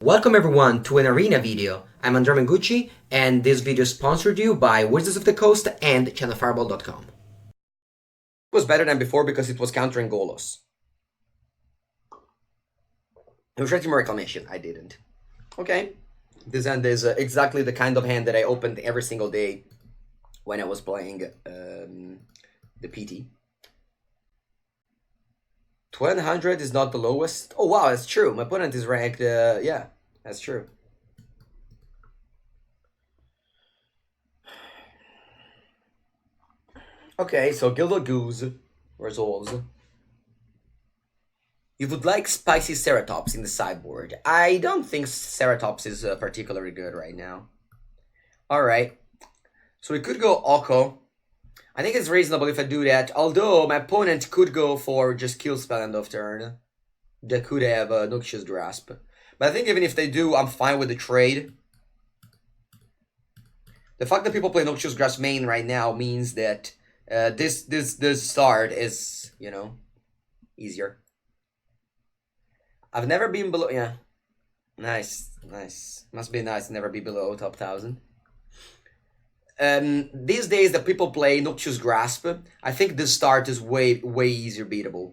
Welcome everyone to an arena video. I'm Andrea Mengucci, and this video is sponsored you by Wizards of the Coast and channelfireball.com. It was better than before because it was countering Golos. I was writing more reclamation, I didn't. Okay. This hand is exactly the kind of hand that I opened every single day when I was playing the PT. 1200 is not the lowest. Oh wow, that's true. My opponent is ranked, yeah, that's true. Okay, so Gilded Goose resolves. You would like spicy Ceratops in the sideboard. I don't think Ceratops is particularly good right now. Alright, so we could go Oko. I think it's reasonable if I do that, although my opponent could go for just kill spell end of turn. They could have a Noxious Grasp. But I think even if they do, I'm fine with the trade. The fact that people play Noxious Grasp main right now means that this start is, you know, easier. I've never been below, yeah. Nice, nice. Must be nice to never be below top 1000. These days that people play Noxious Grasp, I think this start is way easier beatable.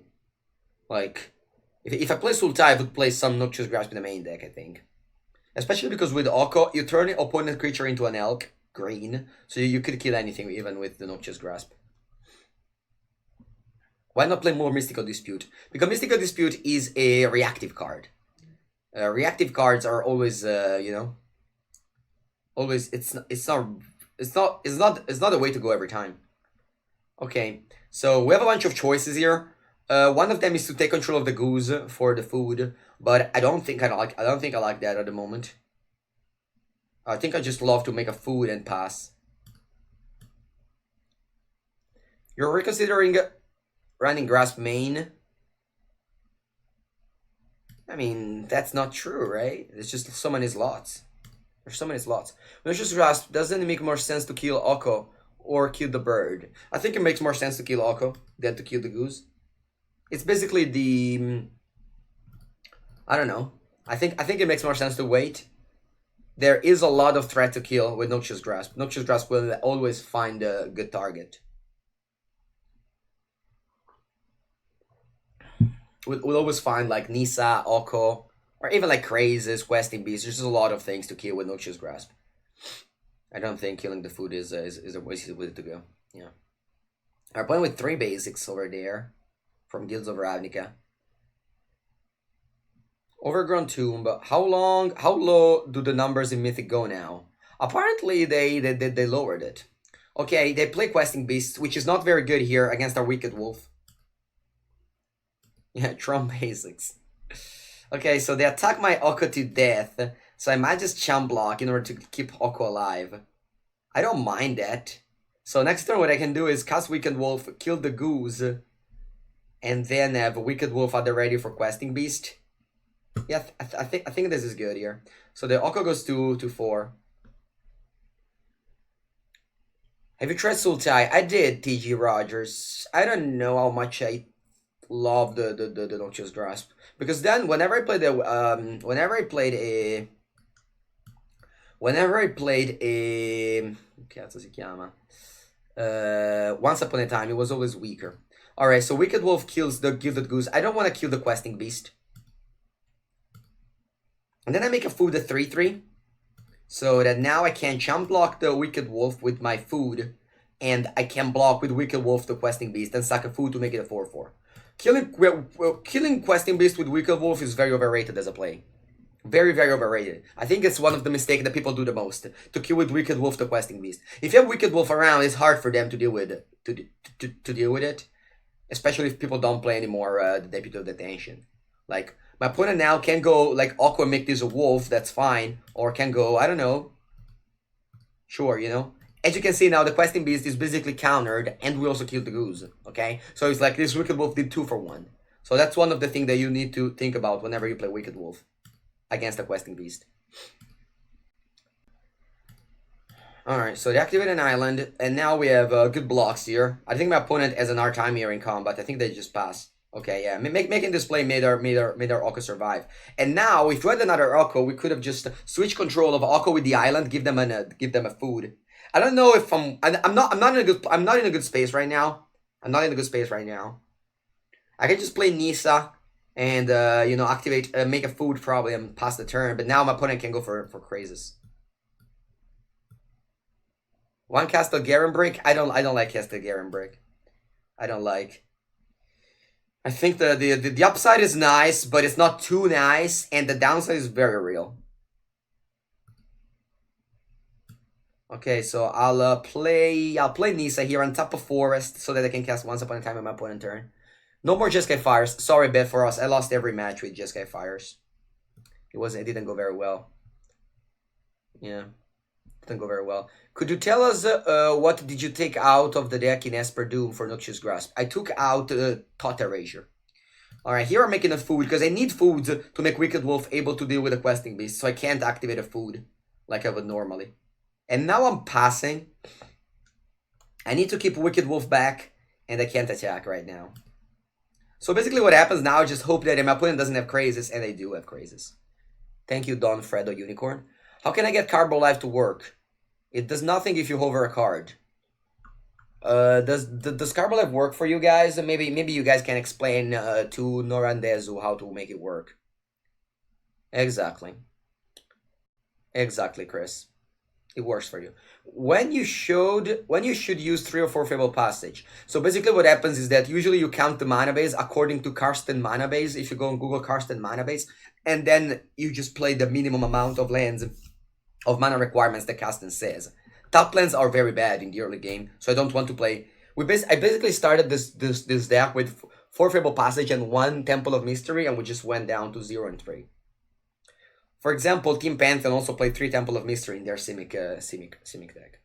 Like, if I play Sultai, I would play some Noxious Grasp in the main deck, I think. Especially because with Oko, you turn your opponent creature into an elk, green, so you could kill anything even with the Noxious Grasp. Why not play more Mystical Dispute? Because Mystical Dispute is a reactive card. Reactive cards are always, you know, always it's not a way to go every time. Okay, so we have a bunch of choices here. One of them is to take control of the goose for the food, but I don't think I like that at the moment. I think I just love to make a food and pass. You're reconsidering running Grasp main? I mean, that's not true, right? It's just so many slots. There's so many slots. Noxious Grasp, doesn't it make more sense to kill Oko or kill the bird? I think it makes more sense to kill Oko than to kill the goose. It's basically the... I don't know. I think it makes more sense to wait. There is a lot of threat to kill with Noxious Grasp. Noxious Grasp will always find a good target. We'll always find like Nissa, Oko, or even like Krasis, Questing Beast. There's just a lot of things to kill with Noxious Grasp. I don't think killing the food is a way to go. Yeah. We're playing with 3 basics over there from Guilds of Ravnica. Overgrown Tomb. How low do the numbers in Mythic go now? Apparently they lowered it. Okay, they play Questing Beast, which is not very good here against our Wicked Wolf. Yeah, Trump basics. Okay, so they attack my Oko to death, so I might just chump block in order to keep Oko alive. I don't mind that. So next turn what I can do is cast Wicked Wolf, kill the goose, and then have Wicked Wolf at the ready for Questing Beast. Yeah, I think this is good here. So the Oko goes to 4. Have you tried Sultai? I did, TG Rogers. I don't know how much I love the Noxious Grasp, because then whenever I played cazzo si chiama, Once Upon a Time, it was always weaker. Alright, so Wicked Wolf kills the Gilded Goose. I don't want to kill the Questing Beast. And then I make a food a 3/3, so that now I can chump block the Wicked Wolf with my food, and I can block with Wicked Wolf the Questing Beast and sack a food to make it a 4/4. Killing Questing Beast with Wicked Wolf is very overrated as a play. Very overrated. I think it's one of the mistakes that people do the most, to kill with Wicked Wolf the Questing Beast. If you have Wicked Wolf around, it's hard for them to deal with it. To deal with it. Especially if people don't play anymore the Deputy of Detention. Like, my opponent now can go, like, Aqua make this a wolf, that's fine. Or can go, I don't know. Sure, you know. As you can see now, the Questing Beast is basically countered, and we also killed the goose, okay? So it's like this Wicked Wolf did 2 for 1. So that's one of the things that you need to think about whenever you play Wicked Wolf against the Questing Beast. Alright, so they activate an island, and now we have good blocks here. I think my opponent has an Tamiyo in combat. I think they just pass. Okay, yeah, making this play made our Oko survive. And now, if we had another Oko, we could have just switched control of Oko with the island, give them a food. I don't know if I'm not in a good space right now. I'm not in a good space right now. I can just play Nissa and you know, activate make a food probably and pass the turn. But now my opponent can go for Krasis. One Castle Garen Brick. I don't like Castle Garen Brick. I don't like. I think the upside is nice, but it's not too nice, and the downside is very real. Okay, so I'll play Nissa here on top of Forest so that I can cast once upon a time on my opponent's turn. No more Jeskai Fires. Sorry, bad for us. I lost every match with Jeskai Fires. It didn't go very well. Yeah, didn't go very well. Could you tell us what did you take out of the deck in Esper Doom for Noxious Grasp? I took out Thought Erasure. Alright, here I'm making a food because I need food to make Wicked Wolf able to deal with a Questing Beast, so I can't activate a food like I would normally. And now I'm passing. I need to keep Wicked Wolf back, and I can't attack right now. So basically what happens now, I just hope that my opponent doesn't have Krasis, and I do have Krasis. Thank you, Don Fredo Unicorn. How can I get Carbo Life to work? It does nothing if you hover a card. Does Carbo Life work for you guys? Maybe you guys can explain to Norandezu how to make it work. Exactly. Exactly, Chris. It works for you. When you should use 3 or 4 Fabled Passage. So basically what happens is that usually you count the mana base according to Karsten mana base, if you go on Google Karsten mana base, and then you just play the minimum amount of lands of mana requirements that Karsten says. Top lands are very bad in the early game, so I don't want to play. I basically started this deck with 4 Fabled Passage and 1 Temple of Mystery, and we just went down to 0 and 3. For example, Team Pantheon also played 3 Temple of Mystery in their Simic deck.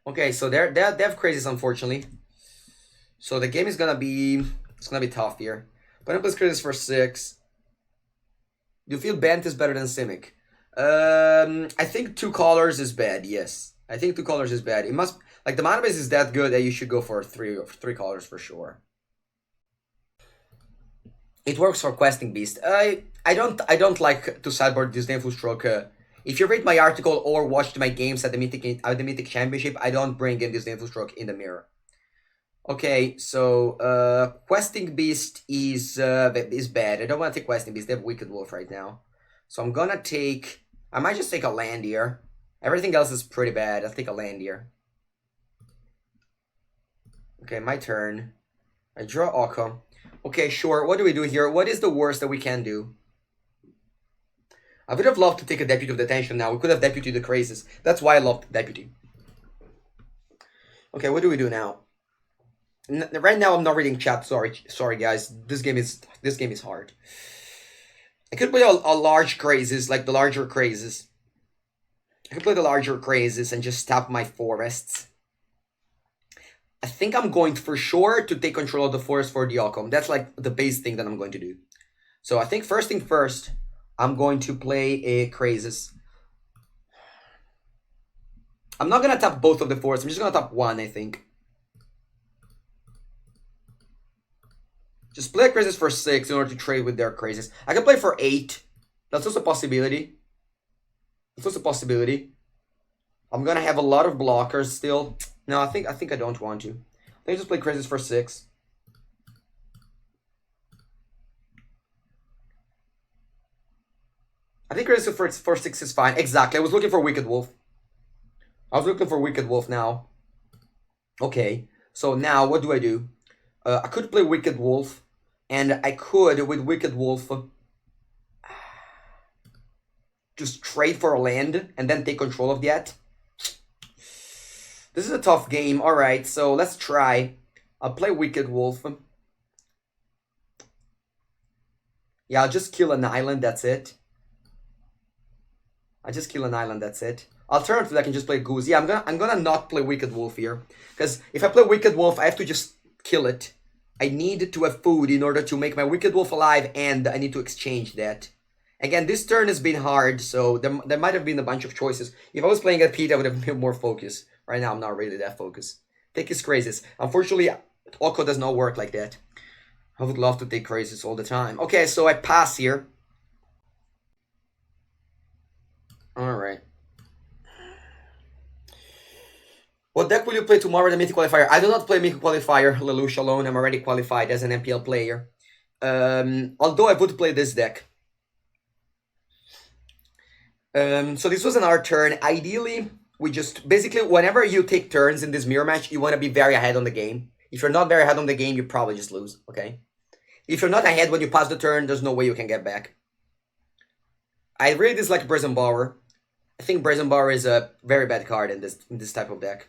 Okay, so they have Krasis, unfortunately. So the game is gonna be tough here. But I play Krasis for 6. Do you feel Bant is better than Simic? I think 2 colors is bad. Yes, I think 2 colors is bad. It must the mana base is that good that you should go for 3 colors for sure. It works for Questing Beast. I don't like to sideboard Disdainful Stroke. If you read my article or watched my games at the Mythic Championship, I don't bring in Disdainful Stroke in the mirror. Okay, so Questing Beast is bad. I don't want to take Questing Beast. They have Wicked Wolf right now, so I'm gonna take. I might just take a land here. Everything else is pretty bad. I'll take a land here. Okay, my turn. I draw Oko. Okay, sure. What do we do here? What is the worst that we can do? I would have loved to take a Deputy of Detention now. We could have Deputy the Krasis. That's why I loved Deputy. Okay, what do we do now? Right now, I'm not reading chat. Sorry, guys. This game is hard. I could play a large Krasis, like the larger Krasis. I could play the larger Krasis and just tap my forests. I think I'm going for sure to take control of the forest for the Ocom. That's like the base thing that I'm going to do. So I think first thing first, I'm going to play a Krasis. I'm not going to tap both of the forests. I'm just going to tap one, I think. Just play a Krasis for 6 in order to trade with their Krasis. I can play for 8. That's also a possibility. That's also a possibility. I'm going to have a lot of blockers still. No, I think I don't want to. I think just play Krasis for 6. I think Krasis for 6 is fine. Exactly. I was looking for Wicked Wolf. I was looking for Wicked Wolf now. Okay. So now what do I do? I could play Wicked Wolf. And I could, with Wicked Wolf, just trade for a land and then take control of that. This is a tough game. Alright, so let's try. I'll play Wicked Wolf. Yeah, I'll just kill an island, that's it. I just kill an island, that's it. Alternatively, I can just play Goose. Yeah, I'm gonna not play Wicked Wolf here. Because if I play Wicked Wolf, I have to just kill it. I need to have food in order to make my Wicked Wolf alive, and I need to exchange that. Again, this turn has been hard, so there might have been a bunch of choices. If I was playing at Pete, I would have been more focused. Right now, I'm not really that focused. Take his Krasis. Unfortunately, Oko does not work like that. I would love to take Krasis all the time. Okay, so I pass here. Alright. What deck will you play tomorrow in the Mythic Qualifier? I do not play Mythic Qualifier, Lelouch alone. I'm already qualified as an MPL player. Although I would play this deck. So this was our turn. Ideally, we just... Basically, whenever you take turns in this mirror match, you want to be very ahead on the game. If you're not very ahead on the game, you probably just lose, okay? If you're not ahead when you pass the turn, there's no way you can get back. I really dislike Brazen Bower. I think Brazen Bower is a very bad card in this type of deck.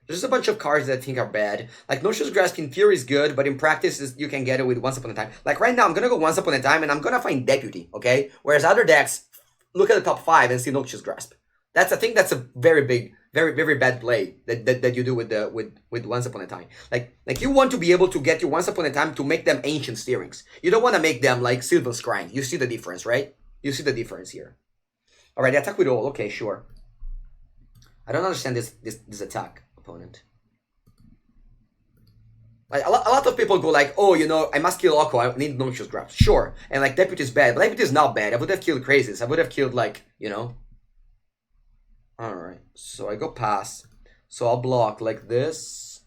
There's a bunch of cards that I think are bad. Like Noxious Grasp in theory is good, but in practice you can get it with Once Upon a Time. Like right now, I'm gonna go Once Upon a Time and I'm gonna find Deputy, okay? Whereas other decks, look at the top 5 and see Noxious Grasp. I think that's a very big, very bad play that you do with Once Upon a Time. Like you want to be able to get your Once Upon a Time to make them Ancient Steerings. You don't want to make them like Sylvan Scrying. You see the difference, right? You see the difference here. Alright, attack with all. Okay, sure. I don't understand this attack, opponent. Like a lot of people go like, oh, you know, I must kill Oko, I need Noxious Grasp. Sure. And like Deputy is bad, but Deputy is not bad. I would have killed Krasis. I would have killed like, you know. Alright, so I go pass. So I'll block like this.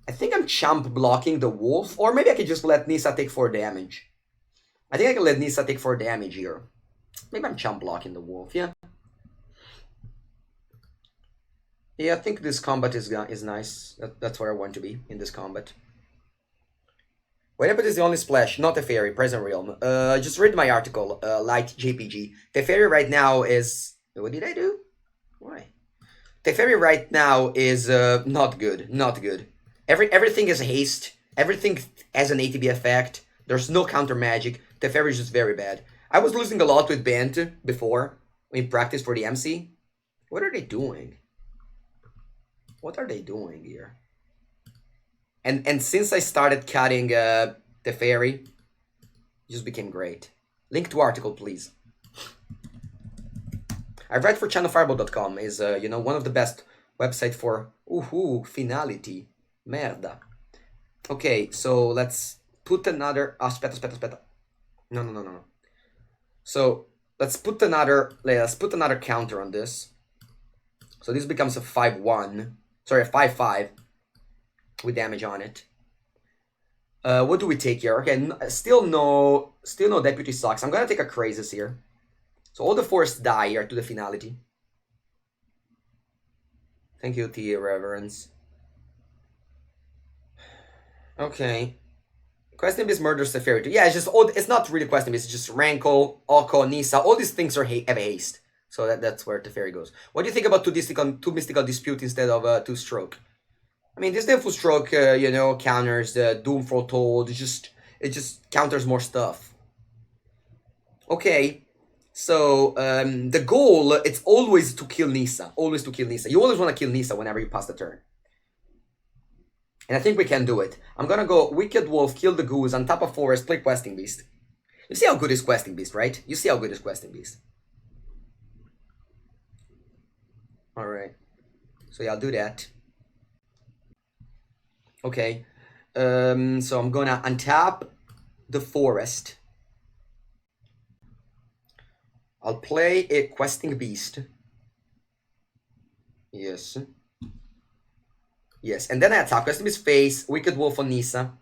I think I'm chump blocking the wolf, or maybe I could just let Nissa take 4 damage. I think I can let Nissa take 4 damage here. Maybe I'm chump blocking the wolf, yeah. Yeah, I think this combat is nice. That's where I want to be in this combat. Whenever is the only splash, not Teferi, Present Realm. Just read my article, Light JPG. Teferi right now is... What did I do? Why? Teferi right now is not good, not good. Everything is haste. Everything has an ATB effect. There's no counter magic. Teferi is just very bad. I was losing a lot with Bent before, in practice for the MC. What are they doing? What are they doing here? And since I started cutting Teferi, it just became great. Link to article, please. I read for channelfireball.com is, you know, one of the best website for finality. Merda. Okay, so let's put another... Aspetta. No. So let's put another counter on this. So this becomes a 5-1. Sorry, a 5-5 with damage on it. What do we take here? Okay, still no Deputy sucks. I'm gonna take a Krasis here. So all the forests die here to the finality. Thank you, T. Reverence. Okay. Question Beast murders Teferi too. Yeah, it's just it's not really Question Beast, it's just Rankle, Oko, Nissa. All these things are have haste. So that's where Teferi goes. What do you think about two mystical dispute instead of 2 stroke? I mean, this full stroke, you know, counters the Doom Foretold. It just counters more stuff. Okay, so the goal, it's always to kill Nissa. Always to kill Nissa. You always want to kill Nissa whenever you pass the turn. And I think we can do it. I'm gonna go Wicked Wolf, kill the Goose, on top of Forest, play Questing Beast. You see how good is Questing Beast, right? You see how good is Questing Beast. Alright. So yeah, I'll do that. Okay. So I'm gonna untap the Forest. I'll play a Questing Beast. Yes. Yes, and then I attack. Questing Beast face, Wicked Wolf on Nissa.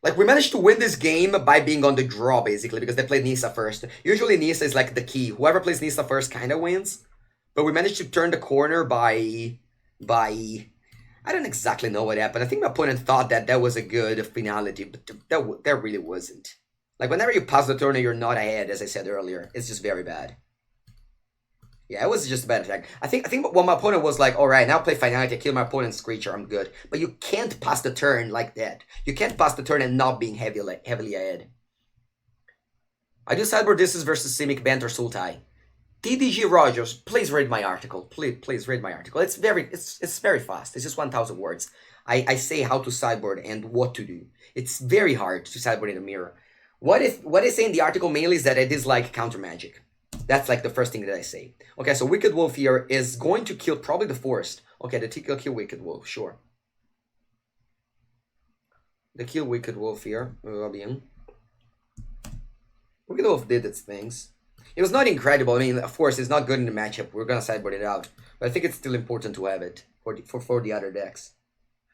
Like, we managed to win this game by being on the draw, basically, because they played Nissa first. Usually Nissa is like the key. Whoever plays Nissa first kind of wins. But we managed to turn the corner by... I don't exactly know what happened. I think my opponent thought that that was a good finality, but that really wasn't. Like, whenever you pass the turn and you're not ahead, as I said earlier, it's just very bad. Yeah, it was just a bad attack. I think what my opponent was like, alright, now play finality, I kill my opponent's creature, I'm good. But you can't pass the turn like that. You can't pass the turn and not being heavily ahead. I do Sideboard Disses versus Simic, Bant, or Sultai. TDG Rogers, please read my article. Please read my article. It's very fast. It's just 1,000 words. I say how to sideboard and what to do. It's very hard to sideboard in a mirror. What I say in the article mainly is that I dislike counter magic. That's like the first thing that I say. Okay, so Wicked Wolf here is going to kill probably the Forest. Okay, the kill Wicked Wolf, sure. The kill Wicked Wolf here, Robin. Wicked Wolf did its things. It was not incredible. I mean, of course, it's not good in the matchup. We're gonna sideboard it out, but I think it's still important to have it for the other decks.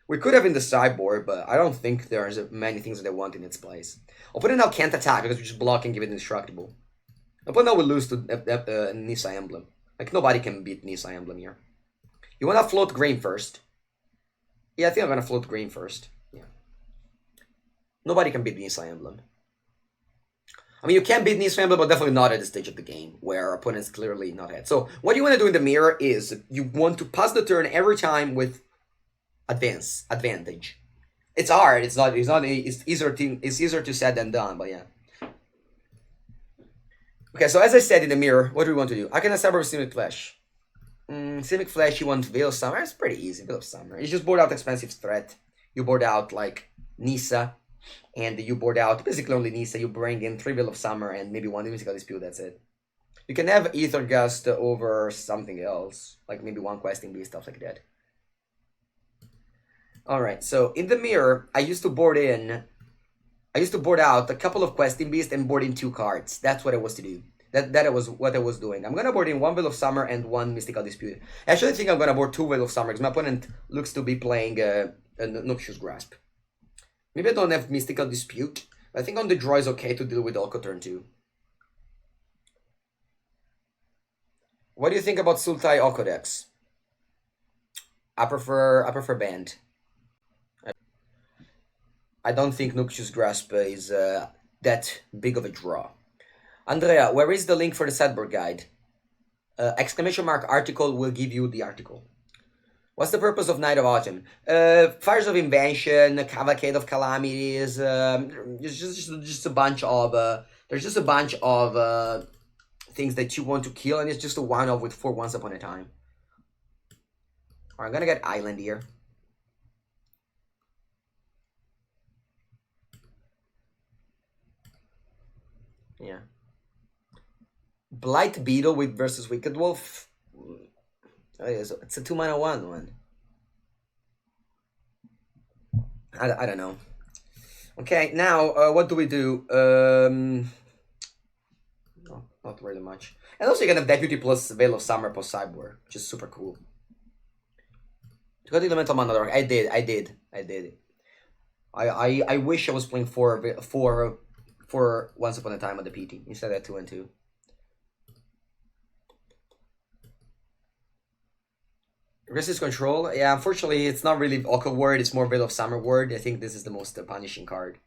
We could have in the sideboard, but I don't think there's many things that I want in its place. Opponent now can't attack because we just block and give it indestructible. Opponent now will lose to Nissa Emblem. Like, nobody can beat Nissa Emblem here. You wanna float green first? Yeah, I think I'm gonna float green first. Yeah. Nobody can beat Nissa Emblem. I mean, you can beat Nissa Emblem, but definitely not at this stage of the game, where opponent's clearly not ahead. So, what you want to do in the mirror is, you want to pass the turn every time with advantage. It's hard, it's easier to said than done, but yeah. Okay, so as I said in the mirror, what do we want to do? I can cyber with Simic Flash. Simic Flash, you want Veil of Summer? It's pretty easy, Veil of Summer. You just board out expensive threat. You board out, like, Nissa. And you board out basically only Nissa. You bring in 3 Veil of Summer and maybe 1 Mystical Dispute, that's it. You can have Aether Gust over something else. Like maybe 1 Questing Beast, stuff like that. Alright, so in the mirror, I used to board out a couple of Questing Beasts and board in 2 cards. That's what I was to do. That was what I was doing. I'm gonna board in 1 Veil of Summer and 1 Mystical Dispute. Actually, I think I'm gonna board 2 Veil of Summer because my opponent looks to be playing a Noxious Grasp. Maybe I don't have Mystical Dispute. I think on the draw is okay to deal with Oko turn 2. What do you think about Sultai Oko decks? I prefer Band. I don't think Noxious Grasp is that big of a draw. Andrea, where is the link for the sideboard guide? Exclamation mark article will give you the article. What's the purpose of Night of Autumn? Fires of Invention, Cavalcade of Calamities, just a bunch of there's just a bunch of things that you want to kill, and it's just a one-off with 4 Once Upon a Time. Alright, I'm gonna get Island here. Yeah. Blight Beetle with versus Wicked Wolf. It's a 2-mana 1. I don't know. Okay, now what do we do? No, not really much. And also you can have Deputy plus Veil of Summer plus Sideboard, which is super cool. You got Elemental Mana Dark. I did. I wish I was playing 4 Once Upon a Time on the PT instead of 2 and 2. Resist Control, yeah, unfortunately it's not really Oko Word, it's more Veil of Summer Word. I think this is the most punishing card.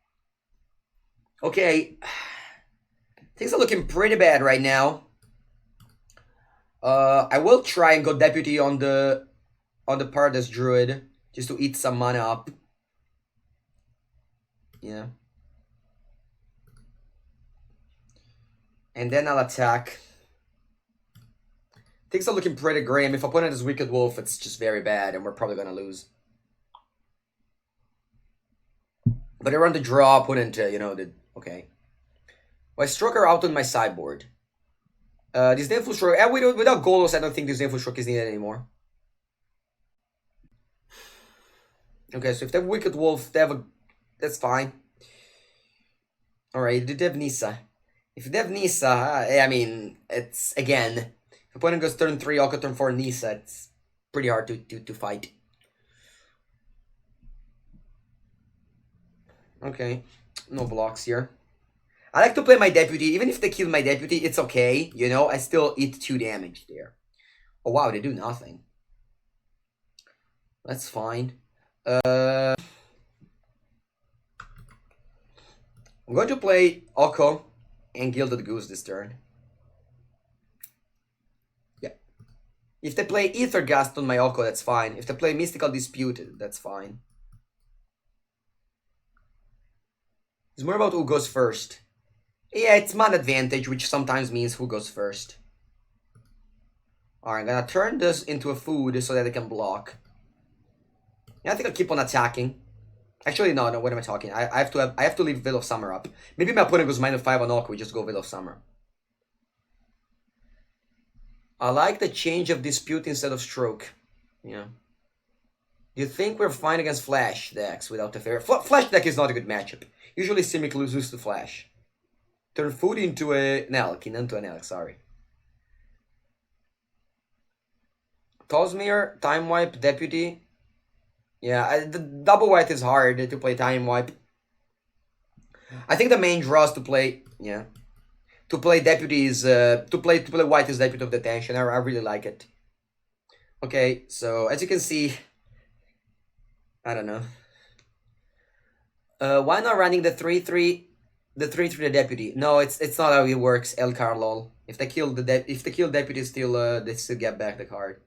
Okay, things are looking pretty bad right now. I will try and go Deputy on the Paradise Druid, just to eat some mana up. Yeah. And then I'll attack. Things are looking pretty grim. If opponent is Wicked Wolf, it's just very bad, and we're probably gonna lose. But around the draw, opponent, okay. Well, I struck her out on my sideboard. This Disdainful Stroke, without Golos, I don't think this Disdainful Stroke is needed anymore. Okay, so if they have Wicked Wolf, that's fine. Alright, they have Nissa. If they have Nissa, I mean, it's, again, if opponent goes turn 3, Oko turn 4, Nissa, it's pretty hard to fight. Okay, no blocks here. I like to play my Deputy. Even if they kill my Deputy, it's okay, you know? I still eat 2 damage there. Oh wow, they do nothing. That's fine. I'm going to play Oko and Gilded Goose this turn. Yeah. If they play Aether Gust on my Oko, that's fine. If they play Mystical Dispute, that's fine. It's more about who goes first. Yeah, it's mana advantage, which sometimes means who goes first. Alright, I'm gonna turn this into a food so that I can block. Yeah, I think I'll keep on attacking. Actually, no, what am I talking? I have to leave Veil of Summer up. Maybe my opponent goes -5 on Oko, we just go Veil of Summer. I like the change of Dispute instead of Stroke. Yeah. Do you think we're fine against Flash decks without the fair? Flash deck is not a good matchup. Usually Simic loses to Flash. Turn food into an elk, into an elk, sorry. Tolsimir, Time Wipe, Deputy. Yeah, the double white is hard to play Time Wipe. I think the main draw is to play, yeah. To play Deputy is, to play white is Deputy of Detention. I really like it. Okay, so as you can see, I don't know. Why not running the 3/3, the Deputy? No, it's not how it works. El Carlol. If they kill Deputy, still they still get back the card.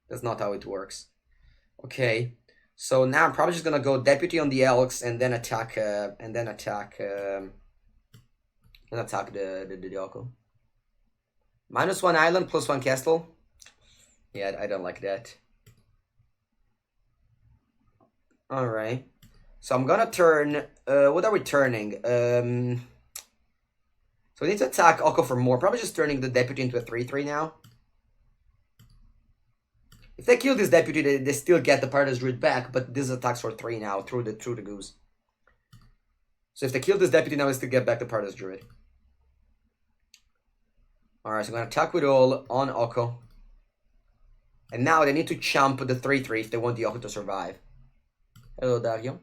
That's not how it works. Okay, so now I'm probably just gonna go Deputy on the Elks and then attack the Oko. -1 island, +1 castle. Yeah, I don't like that. Alright. So I'm gonna turn... what are we turning? So we need to attack Oko for more. Probably just turning the Deputy into a 3/3 now. If they kill this Deputy, they still get the Paradise Druid back, but this attacks for 3 now through the Goose. So if they kill this Deputy now, they still get back the Paradise Druid. Alright, so I'm gonna attack with all on Oko. And now they need to chump the 3/3 if they want the Oko to survive. Hello, Dario.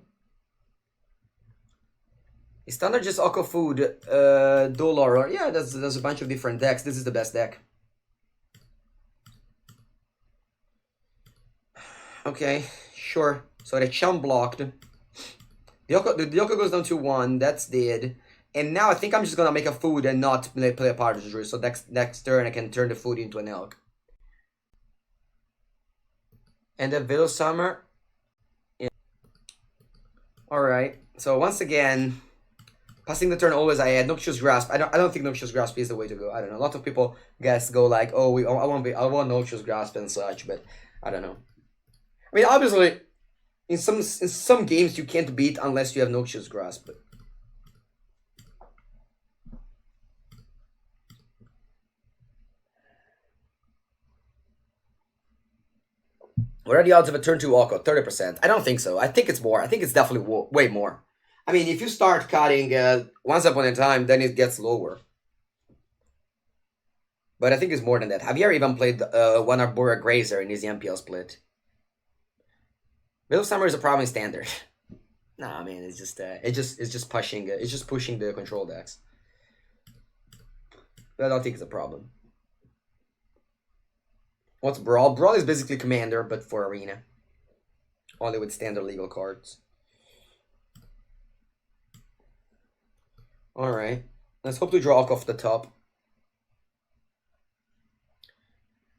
Is standard just Oko food, Dolor? Yeah, there's a bunch of different decks. This is the best deck. Okay, sure. So the chump blocked. The Oko goes down to 1. That's dead. And now I think I'm just gonna make a food and not play a Paradise Druid. So next turn I can turn the food into an elk. And the Veil Summer. Yeah. Alright. So once again, passing the turn always I had Noxious Grasp. I don't think Noxious Grasp is the way to go. I don't know. A lot of people go like, oh, I want Noxious Grasp and such, but I don't know. I mean, obviously, in some games you can't beat unless you have Noxious Grasp. But what are the odds of a turn 2 Oko? 30%. I don't think so. I think it's more. I think it's definitely way more. I mean, if you start cutting once upon a time, then it gets lower. But I think it's more than that. Javier even played one Arbora Grazer in his MPL split. Middle Summer is a problem in standard. Nah, man, it's just pushing the control decks. But I don't think it's a problem. What's Brawl? Brawl is basically Commander, but for Arena. Only with standard legal cards. Alright. Let's hope to draw off the top.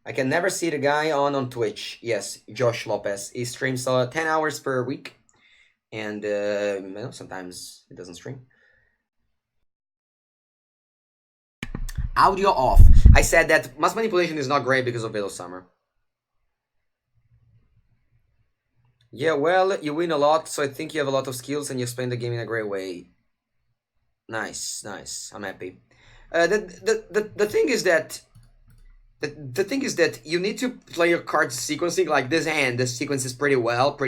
I can never see the guy on Twitch. Yes, Josh Lopez. He streams 10 hours per week. And well, sometimes it doesn't stream. Audio off. I said that mass manipulation is not great because of Veil of Summer. Yeah, well, you win a lot, so I think you have a lot of skills and you explain the game in a great way. Nice, nice. I'm happy. The thing is that the thing is that you need to play your cards sequencing like this hand. This sequence is pretty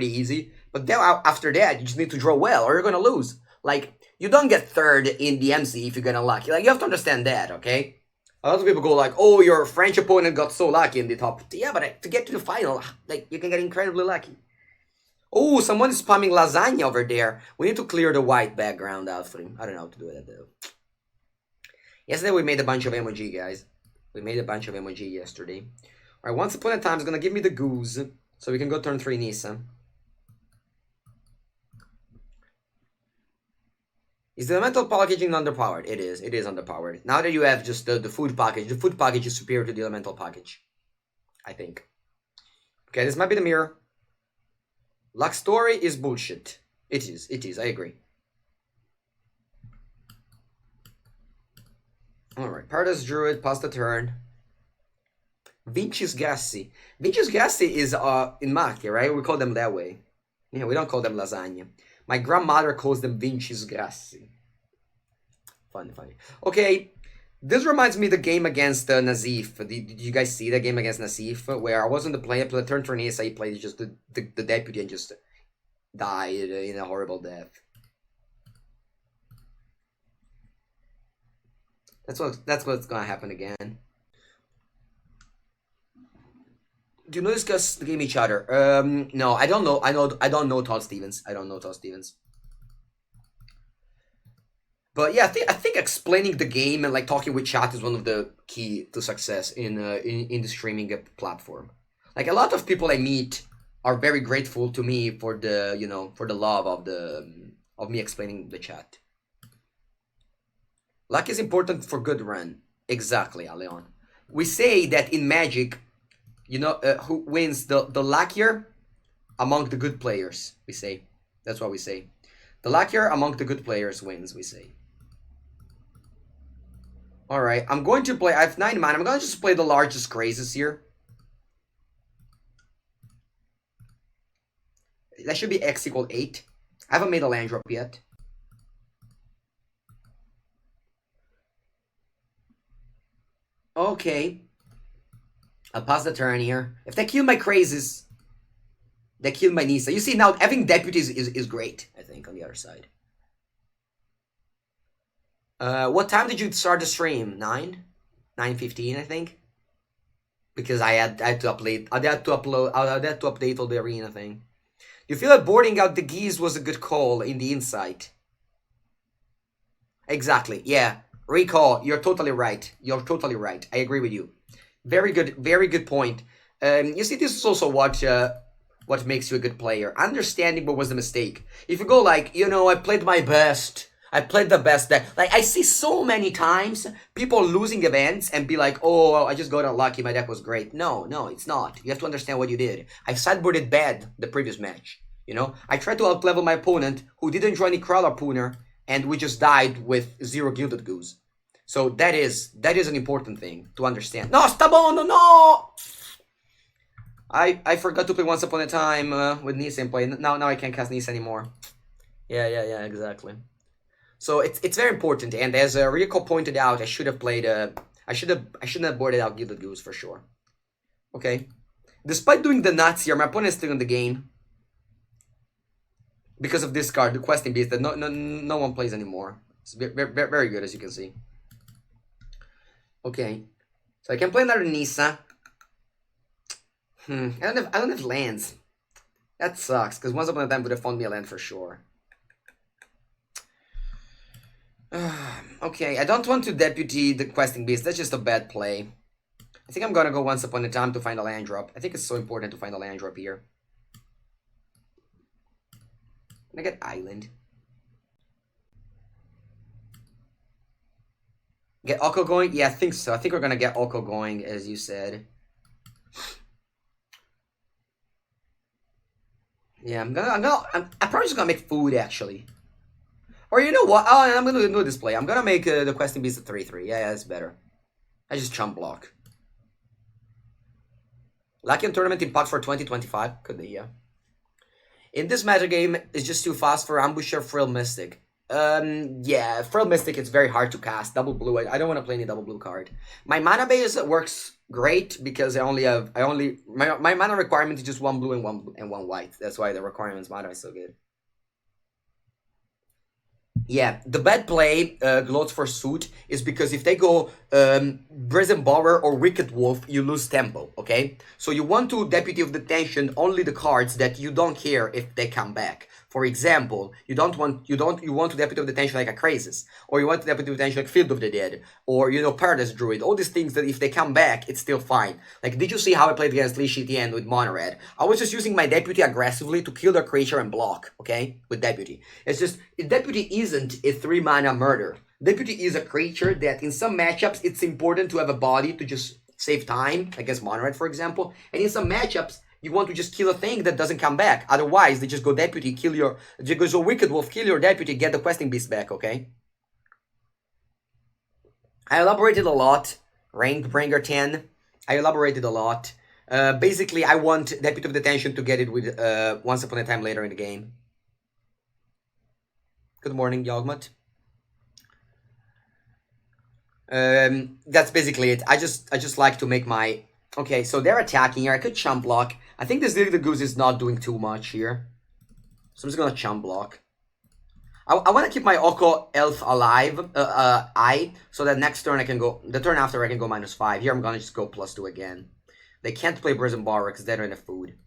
easy. But then after that, you just need to draw well, or you're gonna lose. Like, you don't get third in the MC if you get unlucky. Like, you have to understand that, okay? A lot of people go like, oh, your French opponent got so lucky in the top. Yeah, but to get to the final, like, you can get incredibly lucky. Oh, someone is spamming lasagna over there. We need to clear the white background out for him. I don't know how to do that, though. Yesterday, we made a bunch of emoji, guys. We made a bunch of emoji yesterday. Alright, once upon a time, it's gonna give me the goose. So we can go turn 3 Nissa. Is the elemental packaging underpowered? It is underpowered. Now that you have just the food package is superior to the elemental package. I think. Okay, this might be the mirror. Luck story is bullshit. It is, I agree. Alright, Paradise Druid, pass the turn. Vinci's Gassi. Vinci's Gassi is in Macchia, right? We call them that way. Yeah, we don't call them lasagna. My grandmother calls them Vinci's Grassi. Funny. Okay, This reminds me of the game against Nazif. Did you guys see the game against Nazif? Where I wasn't the player, but the turn for Nissa, he played just the deputy and just died in a horrible death. That's what's gonna happen again. Do you know discuss the game each other? No, I don't know. I don't know Todd Stevens. I don't know Todd Stevens. But yeah, I think explaining the game and like talking with chat is one of the key to success in the streaming platform. Like a lot of people I meet are very grateful to me for the for the love of me explaining the chat. Luck is important for good run. Exactly, Aleon. We say that in Magic, who wins the luckier among the good players. We say that's what we say. The luckier among the good players wins. We say. Alright, I'm going to play, I have 9 mana, I'm going to just play the largest Krasis here. That should be X equal 8. I haven't made a land drop yet. Okay. I'll pass the turn here. If they kill my Krasis, they kill my Nissa. You see, now having deputies is great, I think, on the other side. What time did you start the stream? 9? 9:15, I think. Because I had to update. I had to update all the arena thing. You feel that boarding out the geese was a good call in the insight? Exactly. Yeah. Recall. You're totally right. You're totally right. I agree with you. Very good point. You see, this is also what makes you a good player. Understanding what was the mistake. If you go like, I played my best. I played the best deck. Like, I see so many times people losing events and be like, oh, I just got unlucky, my deck was great. No, it's not. You have to understand what you did. I sideboarded bad the previous match, I tried to outlevel my opponent who didn't draw any Crawler Pooner, and we just died with 0 Gilded Goose. So that is an important thing to understand. No, Stabono, no! I forgot to play Once Upon a Time with Nissa and play. Now I can't cast Nissa anymore. Yeah, exactly. So it's very important, and as Rico pointed out, I should have played. I shouldn't have boarded out Gilded Goose for sure. Okay, despite doing the nuts here, my opponent is still in the game because of this card, the Questing Beast, that no one plays anymore. It's very good, as you can see. Okay, so I can play another Nissa. I don't have lands. That sucks, because Once Upon a Time would have found me a land for sure. Okay, I don't want to deputy the Questing Beast. That's just a bad play. I think I'm gonna go Once Upon a Time to find a land drop. I think it's so important to find a land drop here. Can I get Island? Get Oko going? Yeah, I think so. I think we're gonna get Oko going, as you said. Yeah, I'm probably just gonna make food, actually. Or you know what? Oh, I'm gonna do this play. I'm gonna make the Questing Beast a 3/3. Yeah, that's better. I just chump block. Lucky on Tournament Impact for 2025? Could be, yeah. In this metagame, it's just too fast for Ambusher, Frill Mystic. Yeah, Frill Mystic, it's very hard to cast. Double blue, I don't want to play any double blue card. My mana base works great because my mana requirement is just 1 blue and 1 white. That's why the requirements mana is so good. Yeah, the bad play, Gloats for Suit, is because if they go Brazen Borrower or Wicked Wolf, you lose tempo, okay? So you want to Deputy of Detention only the cards that you don't care if they come back. For example, you want to Deputy of Detention like a Krasis, or you want to Deputy of Detention like Field of the Dead, or Paradise Druid, all these things that if they come back, it's still fine. Like, did you see how I played against Lee Shitian with Mono Red? I was just using my Deputy aggressively to kill the creature and block, okay? With Deputy. It's just, Deputy isn't a 3-mana murder. Deputy is a creature that in some matchups, it's important to have a body to just save time, against Mono Red, for example, and in some matchups, you want to just kill a thing that doesn't come back. Otherwise, they just go Deputy, go Wicked Wolf, kill your Deputy, get the Questing Beast back, okay? I elaborated a lot. Ranked Bringer 10. I elaborated a lot. Basically, I want Deputy of Detention to get it with Once Upon a Time later in the game. Good morning, Yogmut. That's basically it. I just like to make my... Okay, so they're attacking here. I could chump block. I think this Gilded Goose is not doing too much here. So I'm just gonna chump block. I want to keep my Oko Elf alive, so that next turn I can go... The turn after I can go -5. Here I'm gonna just go +2 again. They can't play Brazen Borrower because they don't have food.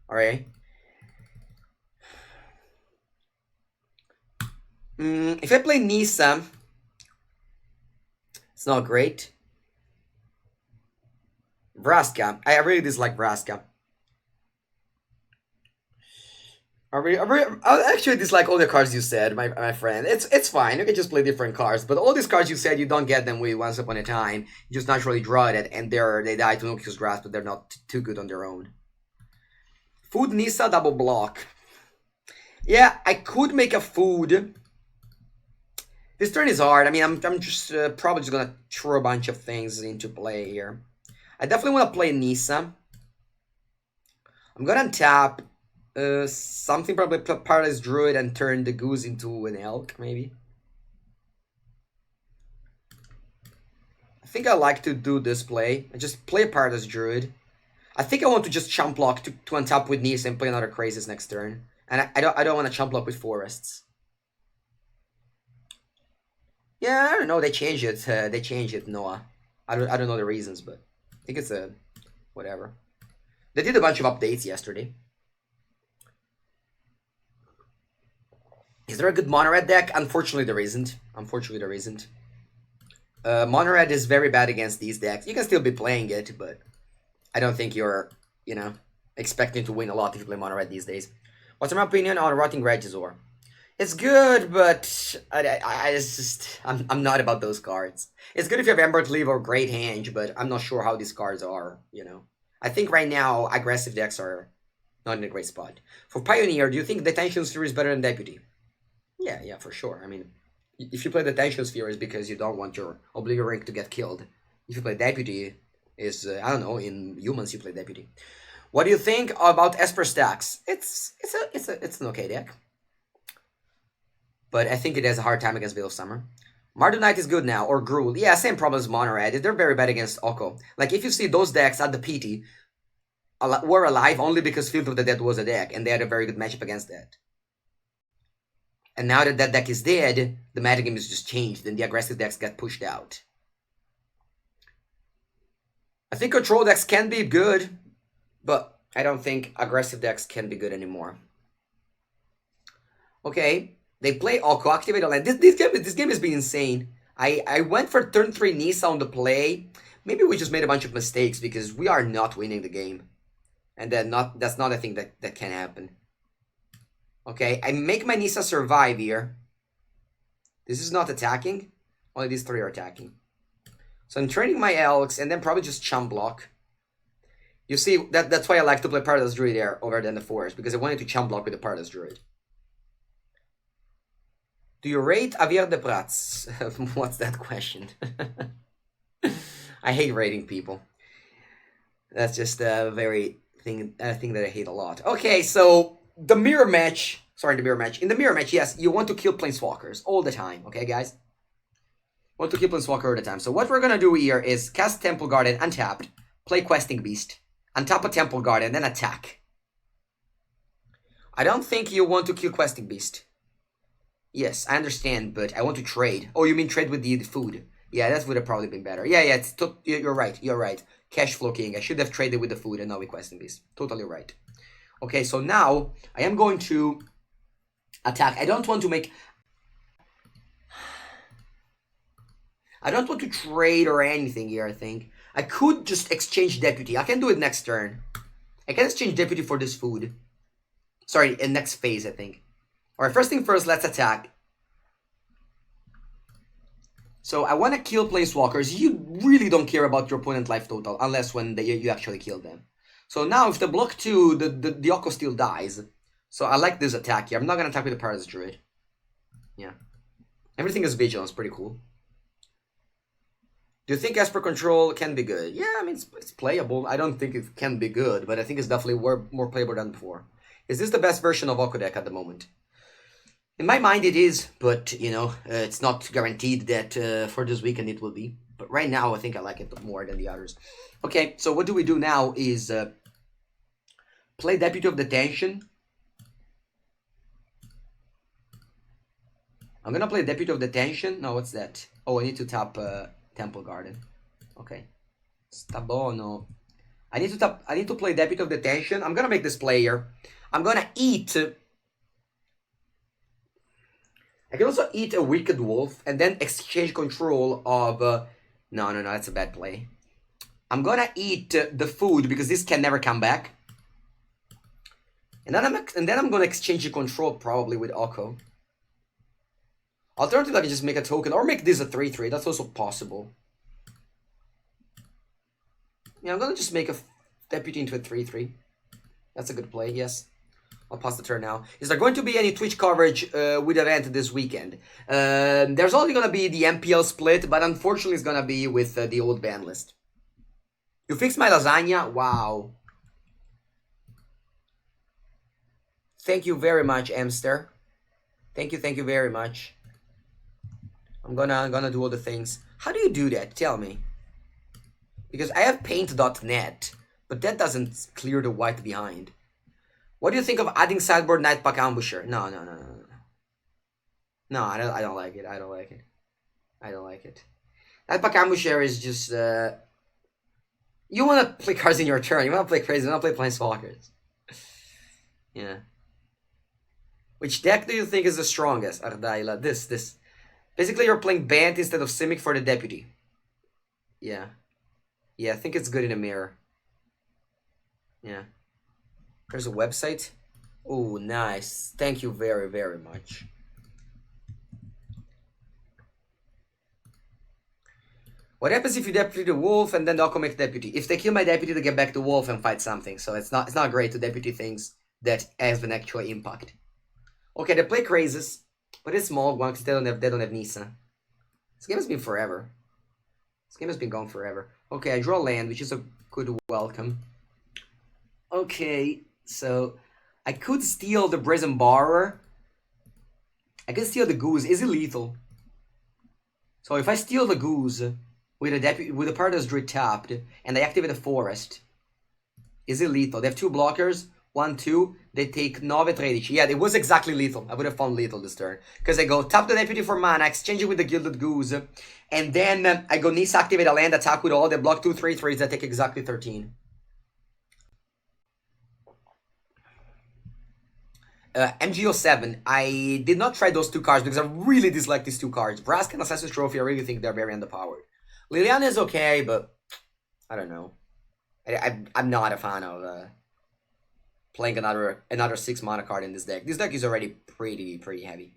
Alright? If I play Nissa... It's not great. Vraska. I really dislike Vraska. I actually dislike all the cards you said, my friend. It's fine. You can just play different cards. But all these cards you said, you don't get them with Once Upon a Time. You just naturally draw it, and they die to Noxious Grasp, but they're not too good on their own. Food Nissa, double block. Yeah, I could make a food. This turn is hard. I mean, I'm just probably just gonna throw a bunch of things into play here. I definitely want to play Nissa. I'm gonna tap something, probably Paradise Druid, and turn the Goose into an Elk, maybe. I think I like to do this play. I just play Paradise Druid. I think I want to just chump block to untap with Nissa and play another Krasis next turn. And I don't want to chump block with Forests. Yeah, I don't know. They changed it. They changed it, Noah. I don't know the reasons, but I think it's whatever. They did a bunch of updates yesterday. Is there a good mono red deck? Unfortunately, there isn't. Mono red is very bad against these decks. You can still be playing it, but I don't think you're, expecting to win a lot if you play mono red these days. What's my opinion on Rotting Regizor? It's good, but I'm not about those cards. It's good if you have Ember Cleave or Great Henge, but I'm not sure how these cards are, I think right now aggressive decks are not in a great spot. For Pioneer, do you think Detention Sphere is better than Deputy? Yeah, for sure. I mean, if you play Detention Sphere, it's because you don't want your Oblivion Ring to get killed. If you play Deputy, I don't know, in Humans you play Deputy. What do you think about Esper Stacks? It's an okay deck. But I think it has a hard time against Veil of Summer. Mardu Knight is good now, or Gruul. Yeah, same problem as Mono Red. They're very bad against Oko. Like, if you see those decks at the PT, were alive only because Field of the Dead was a deck, and they had a very good matchup against that. And now that that deck is dead, the metagame is just changed, and the aggressive decks get pushed out. I think control decks can be good, but I don't think aggressive decks can be good anymore. Okay, they play Oko, activate a land. This game has been insane. I went for turn 3 Nissa on the play. Maybe we just made a bunch of mistakes because we are not winning the game. And that's not a thing that can happen. Okay, I make my Nissa survive here. This is not attacking. Only these 3 are attacking. So I'm training my Elks and then probably just chump block. You see, that's why I like to play Paradise Druid there over than the Forest, because I wanted to chump block with the Paradise Druid. Do you rate Javier de Prats? What's that question? I hate rating people. That's just a thing that I hate a lot. Okay, so the mirror match. Sorry, the mirror match. In the mirror match, yes, you want to kill Planeswalkers all the time. Okay, guys? Want to kill Planeswalker all the time. So what we're gonna do here is cast Temple Garden untapped, play Questing Beast, untap a Temple Garden, then attack. I don't think you want to kill Questing Beast. Yes, I understand, but I want to trade. Oh, you mean trade with the food? Yeah, that would have probably been better. Yeah, you're right. Cash flow king. I should have traded with the food and not with Questing Beast. Totally right. Okay, so now I am going to attack. I don't want to trade or anything here, I think. I could just exchange Deputy. I can do it next turn. I can exchange Deputy for this food. Sorry, in next phase, I think. Alright, first thing first, let's attack. So I want to kill Planeswalkers. You really don't care about your opponent life total, unless when you actually kill them. So now if they block 2, the Oko still dies. So I like this attack here. I'm not going to attack with the Paradise Druid. Yeah. Everything is Vigilance, pretty cool. Do you think Esper Control can be good? Yeah, I mean, it's playable. I don't think it can be good, but I think it's definitely more playable than before. Is this the best version of Oko deck at the moment? In my mind it is, but, it's not guaranteed that for this weekend it will be. right now I think I like it more than the others. Okay, so what do we do now is play Deputy of Detention. I'm gonna play Deputy of Detention. No, what's that? Oh, I need to tap Temple Garden. Okay. Sta buono. I need to play Deputy of Detention. I'm gonna make this player. I'm gonna eat. I can also eat a Wicked Wolf and then exchange control of. No, that's a bad play. I'm gonna eat the food because this can never come back. And then I'm gonna exchange the control probably with Oko. Alternatively, I can just make a token or make this a 3/3. That's also possible. Yeah, I'm gonna just make a Deputy into a 3/3. That's a good play, yes. I'll pass the turn now. Is there going to be any Twitch coverage with event this weekend? There's only gonna be the MPL split, but unfortunately it's gonna be with the old ban list. You fixed my lasagna? Wow. Thank you very much, Amster. Thank you very much. I'm gonna do all the things. How do you do that? Tell me. Because I have paint.net, but that doesn't clear the white behind. What do you think of adding Sideboard Nightpack Ambusher? No. No, I don't like it. I don't like it. Nightpack Ambusher is just you wanna play cards in your turn, you wanna play crazy, you wanna play Planeswalkers. Yeah. Which deck do you think is the strongest, Ardaila? This. Basically, you're playing Bant instead of Simic for the Deputy. Yeah. Yeah, I think it's good in a mirror. Yeah. There's a website. Oh, nice. Thank you very, very much. What happens if you Deputy the Wolf and then they'll commit Deputy? If they kill my Deputy, they get back the Wolf and fight something. So it's not great to Deputy things that have an actual impact. Okay, they play Krasis, but it's small one because they don't have Nissa. This game has been forever. This game has been gone forever. Okay, I draw land, which is a good welcome. Okay, so I could steal the Brazen Borrower. I can steal the Goose. Is it lethal? So if I steal the Goose with a Paradise Druid tapped and I activate a Forest, is it lethal? They have 2 blockers. 1, 2, they take 9, 13. Yeah, it was exactly lethal. I would have found lethal this turn. Because I go tap the Deputy for mana, exchange it with the Gilded Goose, and then I go Nissa, activate a land, attack with all, they block 2 3/3s that take exactly 13. MGO7, I did not try those 2 cards because I really dislike these 2 cards. Brask and Assassin's Trophy, I really think they're very underpowered. Liliana is okay, but I don't know. I'm not a fan of playing another 6 mana card in this deck. This deck is already pretty heavy.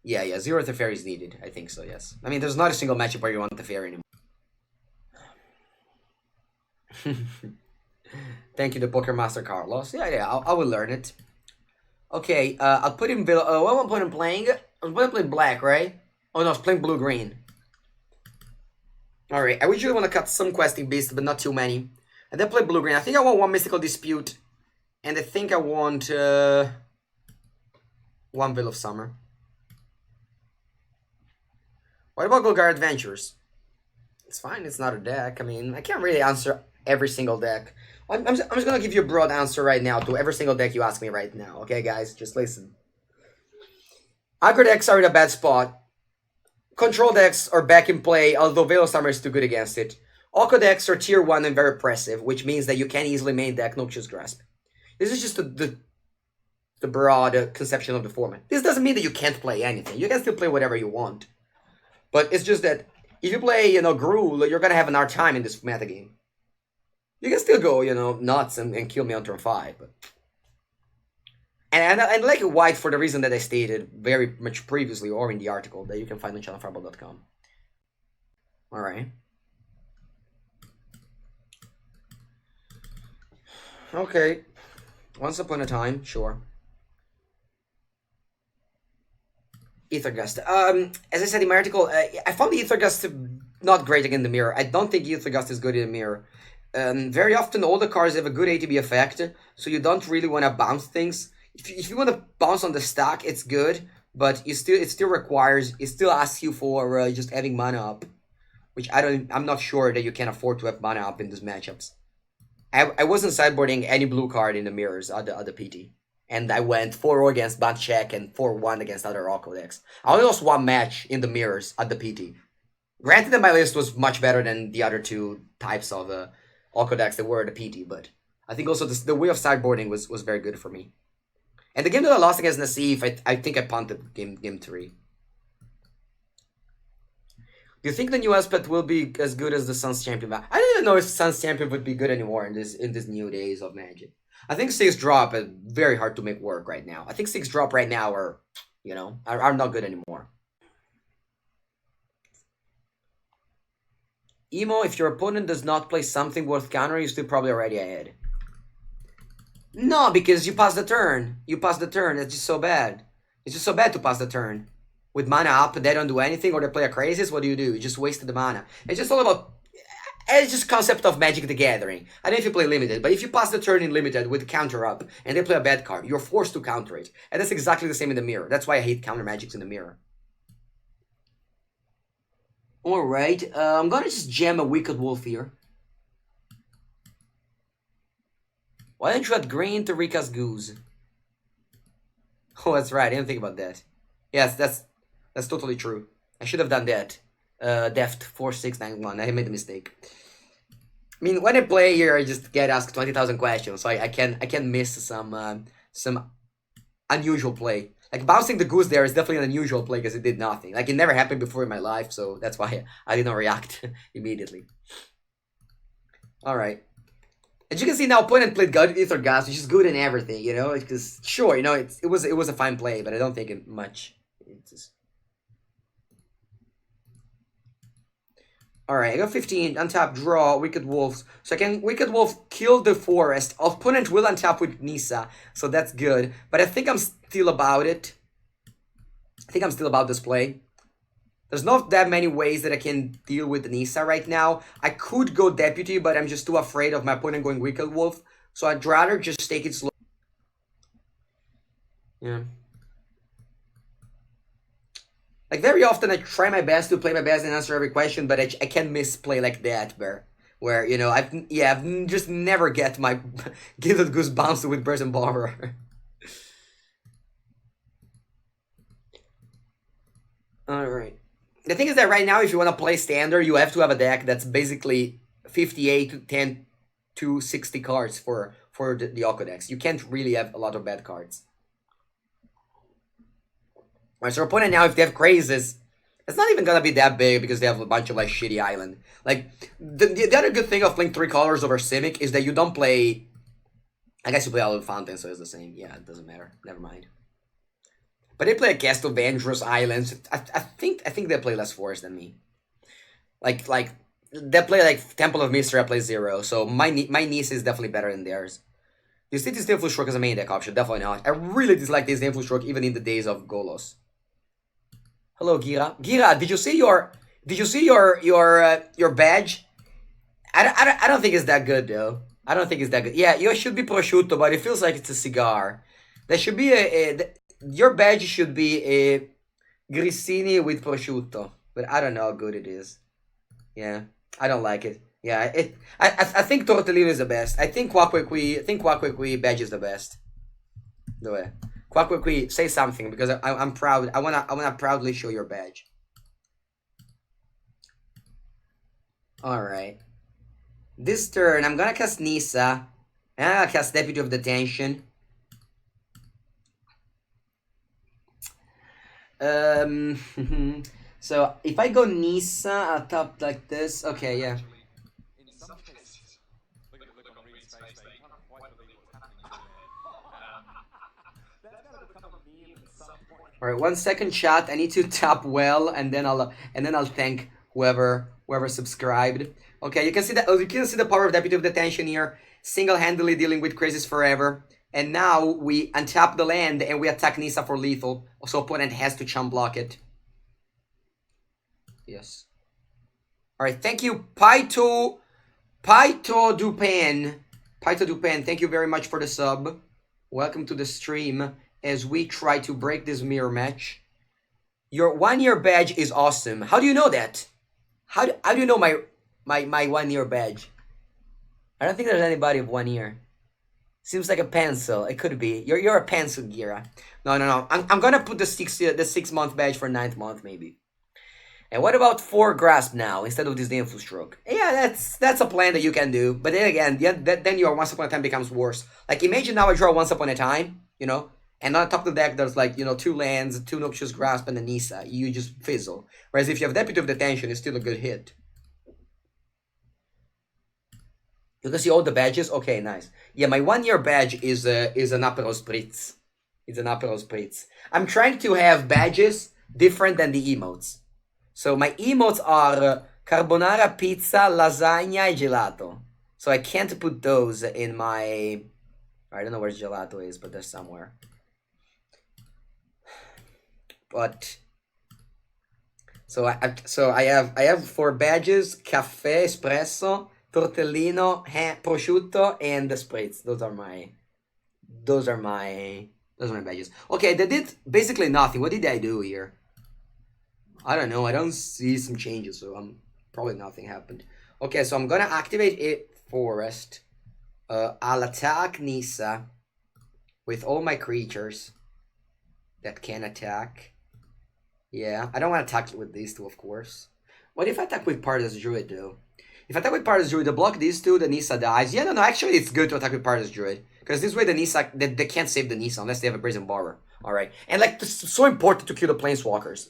Yeah, 0 Teferi is needed. I think so, yes. I mean, there's not a single matchup where you want Teferi anymore. Thank you, the Poker Master Carlos. Yeah, I will learn it. Okay, I'll put him... what am I putting playing? I'm playing black, right? Oh no, I was playing blue-green. Alright, I usually want to cut some questing beasts, but not too many. And then play blue-green. I think I want 1 Mystical Dispute. And I think I want 1 Veil of Summer. What about Golgar Adventures? It's fine, it's not a deck. I mean, I can't really answer every single deck. I'm just gonna give you a broad answer right now to every single deck you ask me right now. Okay, guys? Just listen. Aggro decks are in a bad spot. Control decks are back in play, although Veil of Summer is too good against it. Oko decks are tier 1 and very oppressive, which means that you can easily main deck Noxious Grasp. This is just the broad conception of the format. This doesn't mean that you can't play anything. You can still play whatever you want. But it's just that if you play, Gruul, you're gonna have an hard time in this metagame. You can still go, nuts and kill me on turn 5. But... And I like white for the reason that I stated very much previously or in the article that you can find on channelfireball.com. Alright. Okay. Once upon a time, sure. Aether Gust. As I said in my article, I found the Aether Gust not great against the mirror. I don't think Aether Gust is good in the mirror. Very often all the cards have a good ATB effect, so you don't really want to bounce things. If you want to bounce on the stack, it's good, but it still asks you for just having mana up. which I'm not sure that you can afford to have mana up in these matchups. I wasn't sideboarding any blue card in the mirrors at the PT. And I went 4-0 against Bad Check and 4-1 against other Rocco decks. I only lost one match in the mirrors at the PT. Granted that my list was much better than the other two types of Rocco decks that were at the PT, but I think also the way of sideboarding was very good for me. And the game that I lost against Nassif, I think I punted game 3. Do you think the new aspect will be as good as the Suns Champion? I don't even know if Suns Champion would be good anymore in this new days of Magic. I think 6 drop is very hard to make work right now. I think 6 drop right now are not good anymore. Emo, if your opponent does not play something worth countering, you're still probably already ahead. No, because you pass the turn. You pass the turn. It's just so bad. It's just so bad to pass the turn. With mana up, they don't do anything, or they play a Krasis, what do? You just wasted the mana. It's just all about... It's just concept of Magic the Gathering. I don't know if you play Limited, but if you pass the turn in Limited with counter up, and they play a bad card, you're forced to counter it. And that's exactly the same in the mirror. That's why I hate counter magics in the mirror. Alright, I'm gonna just jam a Wicked Wolf here. Why don't you add green to Rika's Goose? Oh, that's right, I didn't think about that. Yes, that's totally true. I should have done that. Deft 4691. I made a mistake. I mean, when I play here, I just get asked 20,000 questions, so I can miss some unusual play. Like bouncing the goose there is definitely an unusual play because it did nothing. Like it never happened before in my life, so that's why I did not react immediately. All right. As you can see now, opponent played Aether Gust, which is good in everything, you know. Because sure, you know, it was a fine play, but I don't think it much. It's just... Alright, I got 15, untap, draw, Wicked Wolves. So I can Wicked Wolf kill the forest. Opponent will untap with Nissa, so that's good. But I think I'm still about it. I think I'm still about this play. There's not that many ways that I can deal with Nissa right now. I could go Deputy, but I'm just too afraid of my opponent going Wicked Wolf. So I'd rather just take it slow. Yeah. Like, very often I try my best to play my best and answer every question, but I can't misplay like that, where you know, I've just never get my Gilded Goose bounced with Burst and Borrower. Alright. The thing is that right now, if you want to play Standard, you have to have a deck that's basically 58 to 10 to 60 cards for the Oko decks. You can't really have a lot of bad cards. Right, so your opponent now, if they have Krasis, it's not even gonna be that big because they have a bunch of like shitty island. Like the other good thing of playing 3 colors over Simic is that you don't play. I guess you play Hallowed Fountain, so it's the same. Yeah, it doesn't matter. Never mind. But they play a Cast of Dangerous Islands. I think they play less forest than me. Like they play like Temple of Mystery. I play 0, so my Nissa is definitely better than theirs. You see this Influence Stroke as a main deck option? Definitely not. I really dislike this Influence Stroke even in the days of Golos. Hello, Gira. Gira, did you see your badge? I don't think it's that good though. I don't think it's that good. Yeah, you should be prosciutto, but it feels like it's a cigar. There should be your badge should be a grissini with prosciutto, but I don't know how good it is. Yeah, I don't like it. Yeah, I think Tortellino is the best. I think Quaquequi badge is the best. The way. Quaquequi, say something because I'm proud. I wanna proudly show your badge. Alright. This turn I'm gonna cast Nissa. And I'm gonna cast Deputy of Detention. So if I go Nissa, I'll top like this. Okay, yeah. All right, 1 second chat. I need to tap well, and then I'll thank whoever subscribed. Okay, you can see the power of Deputy of Detention here, single-handedly dealing with Krasis forever. And now we untap the land and we attack Nissa for lethal. So opponent has to chump block it. Yes. All right, thank you, Paito Dupan. Thank you very much for the sub. Welcome to the stream as we try to break this mirror match. Your 1-year badge is awesome. How do you know that? How do you know my 1 year badge? I don't think there's anybody of 1 year. Seems like a pencil. It could be. You're a pencil, Gira. No. I'm gonna put the 6 month badge for 9th month maybe. And what about 4 grasp now instead of this influ stroke? Yeah, that's a plan that you can do. But then again, then your once upon a time becomes worse. Like imagine now I draw once upon a time, you know, and on top of the deck there's like 2 lands, 2 noxious grasp, and a Nissa. You just fizzle. Whereas if you have Deputy of Detention, it's still a good hit. You can see all the badges. Okay, nice. Yeah, my 1 year badge is an Aperol Spritz. It's an Aperol Spritz. I'm trying to have badges different than the emotes. So my emotes are carbonara, pizza, lasagna, and gelato. So I can't put those in my... I don't know where gelato is, but they're somewhere. But... So I have 4 badges: caffè, espresso, tortellino, prosciutto, and the spritz. Those are my badges. Okay, they did basically nothing. What did I do here? I don't know. I don't see some changes, so probably nothing happened. Okay, so I'm gonna activate it forest. I'll attack Nissa with all my creatures that can attack. Yeah, I don't want to attack with these 2, of course. What if I attack with Paradise Druid, though? If I attack with Paradise Druid, I block these 2, the Nissa dies. Yeah, no, actually it's good to attack with Paradise Druid. Because this way the Nissa, they can't save the Nissa unless they have a Brazen Borrower. Alright. And like, it's so important to kill the Planeswalkers.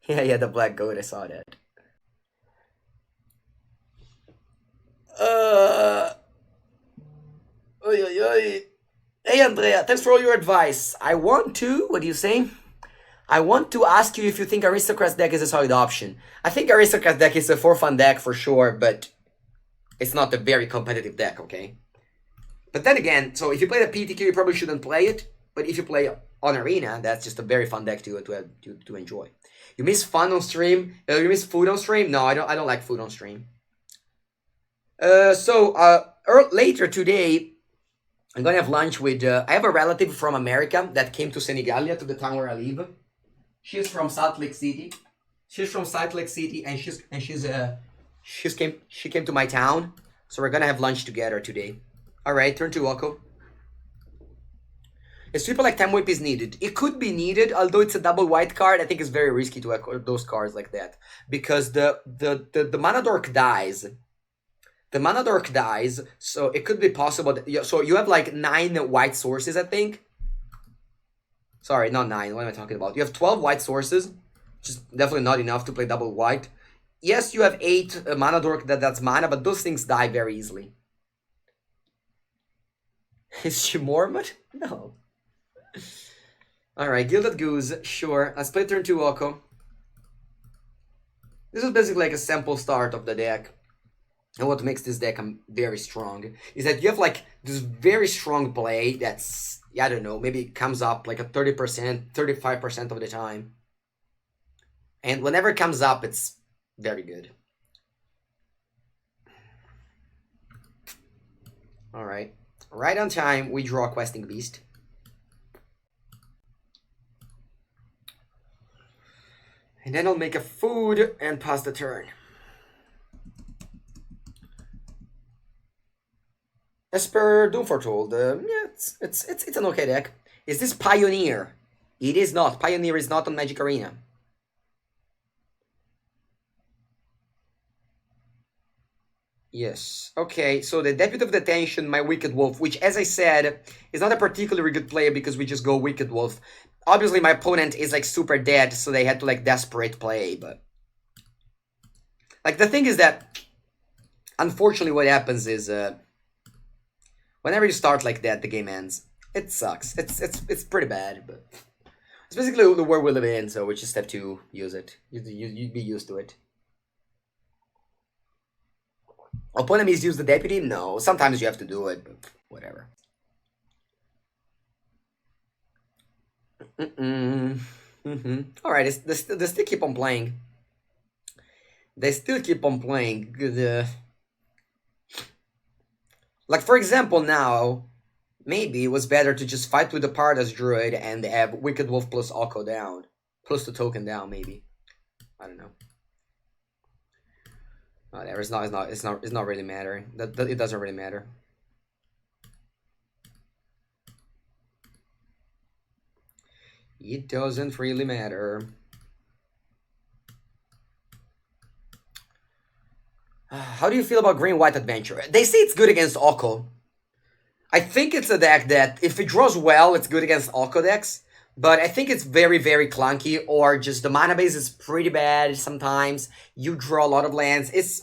Yeah, the Black Goat, I saw that. Hey, Andrea, thanks for all your advice. What do you say? I want to ask you if you think Aristocrat's deck is a solid option. I think Aristocrat's deck is a for fun deck for sure, but it's not a very competitive deck, okay? But then again, so if you play the PTQ, you probably shouldn't play it. But if you play on Arena, that's just a very fun deck to enjoy. You miss fun on stream? You miss food on stream? No, I don't like food on stream. Later today, I'm gonna have lunch with. I have a relative from America that came to Senegalia, to the town where I live. She's from Salt Lake City. And she came to my town. So we're gonna have lunch together today. All right, turn to Wako. A sweeper like Time Whip is needed. It could be needed, although it's a double white card. I think it's very risky to echo those cards like that because the mana dork dies. The mana dork dies, so it could be possible that, so you have like 9 white sources, I think. Sorry, not 9. What am I talking about? You have 12 white sources, which is definitely not enough to play double white. Yes, you have 8 mana dork that's mana, but those things die very easily. Is she Mormon? No. Alright, Gilded Goose, sure. Let's play turn 2 Oko. This is basically like a sample start of the deck. And what makes this deck very strong is that you have like this very strong play that's, I don't know, maybe it comes up like a 30%, 35% of the time. And whenever it comes up, it's very good. Alright. Right on time, we draw a Questing Beast. And then I'll make a food and pass the turn. As per Doom Foretold, yeah, it's an okay deck. Is this Pioneer? It is not. Pioneer is not on Magic Arena. Yes. Okay, so the Deputy of Detention, my Wicked Wolf, which, as I said, is not a particularly good player because we just go Wicked Wolf. Obviously, my opponent is, like, super dead, so they had to, like, desperate play, but... Like, the thing is that, unfortunately, what happens is, whenever you start like that, the game ends. It sucks. It's pretty bad, but... It's basically the world we live in, so we just have to use it. You'd be used to it. Opponent misuse the Deputy? No. Sometimes you have to do it, but whatever. Alright, they still keep on playing. They still keep on playing. Good. Like, for example, now, maybe it was better to just fight with the Paradise Druid and have Wicked Wolf plus Oko down. Plus the token down, maybe. I don't know. Whatever, it's not really mattering. It doesn't really matter. It doesn't really matter. How do you feel about Green-White Adventure? They say it's good against Oko. I think it's a deck that, if it draws well, it's good against Oko decks. But I think it's very, very clunky, or just the mana base is pretty bad sometimes. You draw a lot of lands. It's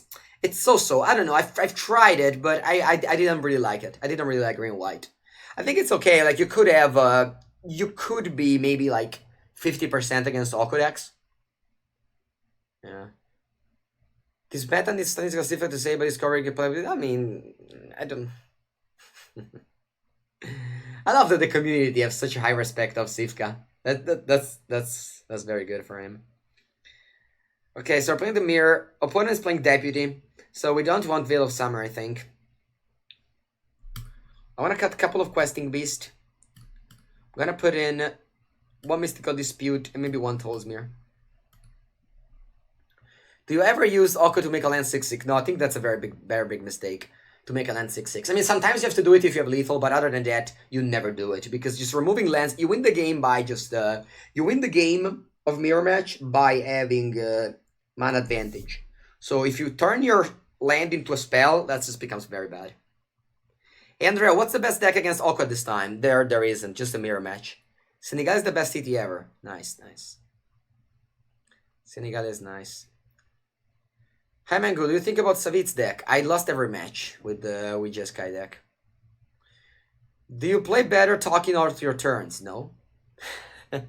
so-so. I don't know. I've tried it, but I didn't really like it. I didn't really like Green-White. I think it's okay. Like, you could have... you could be maybe, like, 50% against Oko decks. Yeah. This pattern is difficult to say, but it's correct. I mean, I don't... I love that the community has such a high respect of Sivka. That's very good for him. Okay, so we're playing the mirror. Opponent is playing Deputy, so we don't want Veil of Summer, I think. I want to cut a couple of Questing Beast. I'm gonna put in one Mystical Dispute and maybe one Tolsimir. Do you ever use Oko to make a land 6/6? No, I think that's a very big mistake. To make a land 6/6. I mean, sometimes you have to do it if you have lethal, but other than that, you never do it. Because just removing lands, you win the game by just... you win the game of Mirror Match by having mana advantage. So if you turn your land into a spell, that just becomes very bad. Andrea, what's the best deck against Oko at this time? There isn't, just a Mirror Match. Senegal is the best TT ever. Nice. Senegal is nice. Hi Mango, do you think about Savit's deck? I lost every match with the Jeskai deck. Do you play better talking out your turns? No. Do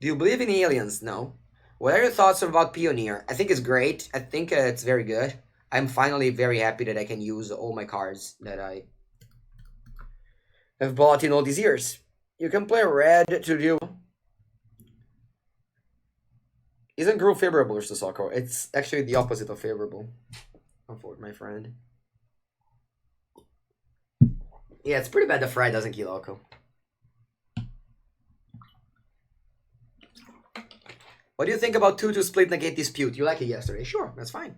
you believe in aliens? No. What are your thoughts about Pioneer? I think it's great. I think it's very good. I'm finally very happy that I can use all my cards that I have bought in all these years. You can play red to do... Isn't Groove favorable versus Oko? It's actually the opposite of favorable. Unfortunately, my friend. Yeah, it's pretty bad the Fry doesn't kill Oko. What do you think about 2 to split Negate Dispute? You like it yesterday? Sure, that's fine.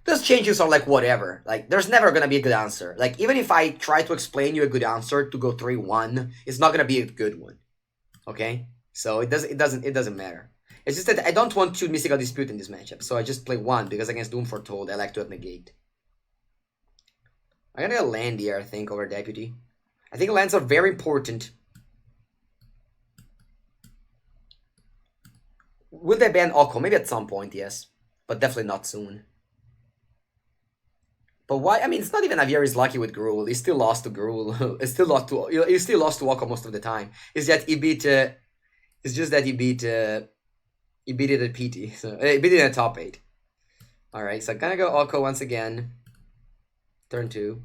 Those changes are like whatever. Like, there's never gonna be a good answer. Like, even if I try to explain you a good answer to go 3-1, it's not gonna be a good one. Okay? So it doesn't matter. It's just that I don't want 2 Mystical Dispute in this matchup, so I just play 1, because against Doom Foretold, I like to have Negate. I'm gonna go land here, I think, over Deputy. I think lands are very important. Will they ban Oko? Maybe at some point, yes. But definitely not soon. But why? I mean, it's not even Javier is lucky with Gruul. He still lost to Gruul. He still lost to Oko most of the time. It's that he beat... it's just that he beat it at PT. So he beat it at top 8. Alright, so I'm gonna go Oko once again. Turn 2.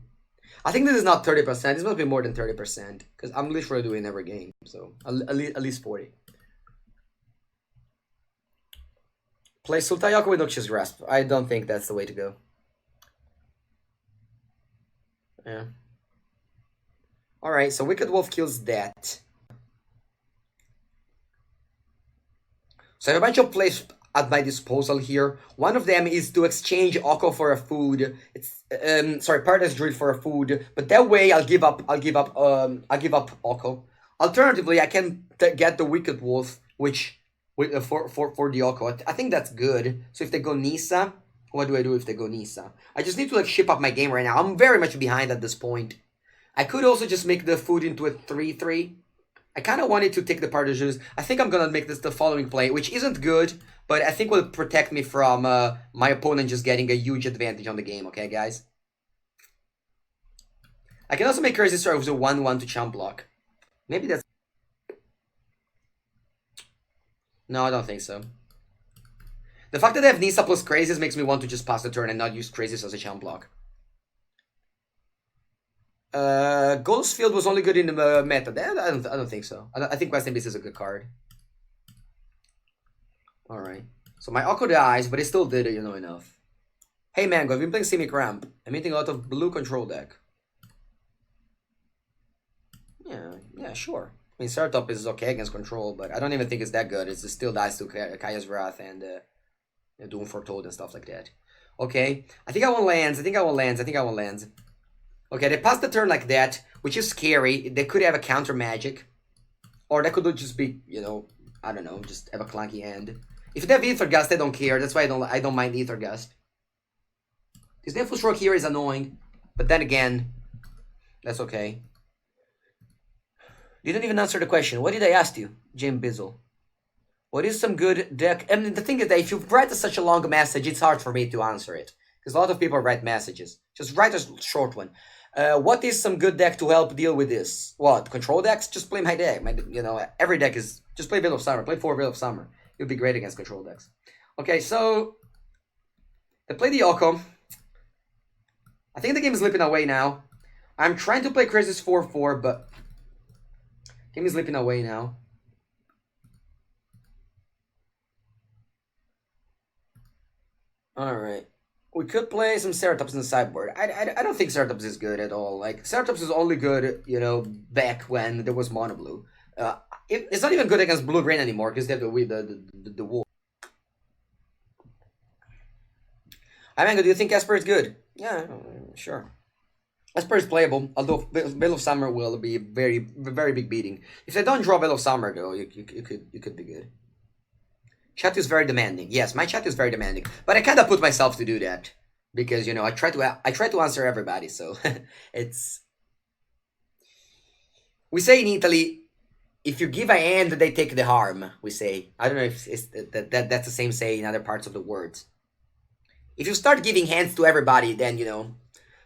I think this is not 30%. This must be more than 30%. Because I'm literally doing every game. So at least 40. Play Sultayoko with Noxious Grasp. I don't think that's the way to go. Yeah. Alright, so Wicked Wolf kills that. So I have a bunch of plays at my disposal here. One of them is to exchange Oko for a food. It's Paradise Druid for a food. But that way I'll give up Oko. Alternatively, I can get the Wicked Wolf, which for the Oko. I think that's good. So if they go Nissa, what do I do if they go Nissa? I just need to like ship up my game right now. I'm very much behind at this point. I could also just make the food into a 3/3. I kind of wanted to take the Paradise Druid. I think I'm going to make this the following play, which isn't good, but I think will protect me from my opponent just getting a huge advantage on the game, okay, guys? I can also make Crazy Star with a 1/1 to chump block. Maybe that's... No, I don't think so. The fact that I have Nissa plus Krasis makes me want to just pass the turn and not use Krasis as a chump block. Ghost Field was only good in the meta. I don't think so. I think Questing Beast is a good card. Alright. So my Oko dies, but it still did, enough. Hey Mango, I've been playing Simic Ramp. I'm hitting a lot of blue control deck. Yeah, sure. I mean, Certop is okay against control, but I don't even think it's that good. It still dies to Kaya's Wrath and Doom Foretold and stuff like that. Okay, I think I want lands. I think I want lands. I think I want lands. Okay, they passed the turn like that, which is scary. They could have a counter magic. Or that could just be, you know, I don't know, just have a clunky hand. If they have Aether Gust, I don't care. That's why I don't mind Aether Gust. This Nifl Stroke here is annoying. But then again, that's okay. You didn't even answer the question. What did I ask you, Jim Bizzle? What is some good deck? And the thing is that if you write such a long message, it's hard for me to answer it. Because a lot of people write messages. Just write a short one. What is some good deck to help deal with this? What? Control decks? Just play my deck. You know, every deck is... Just play Veil of Summer. Play 4 Veil of Summer. You'll be great against control decks. Okay, so... They play the Yoko. I think the game is slipping away now. I'm trying to play Krasis 4-4, but... Game is slipping away now. Alright. We could play some Ceratops in the sideboard. I don't think Ceratops is good at all. Like, Ceratops is only good, you know, back when there was Mono Blue. It's not even good against Blue-Green anymore, because they have the wolf. Hi, Mango, do you think Esper is good? Yeah, sure. Esper is playable, although Veil of Summer will be very big beating. If they don't draw Veil of Summer, though, you could be good. Chat is very demanding. Yes, my chat is very demanding, but I kind of put myself to do that because you know I try to answer everybody. So it's we say in Italy, if you give a hand, they take the harm. We say I don't know if that's the same say in other parts of the world. If you start giving hands to everybody, then you know.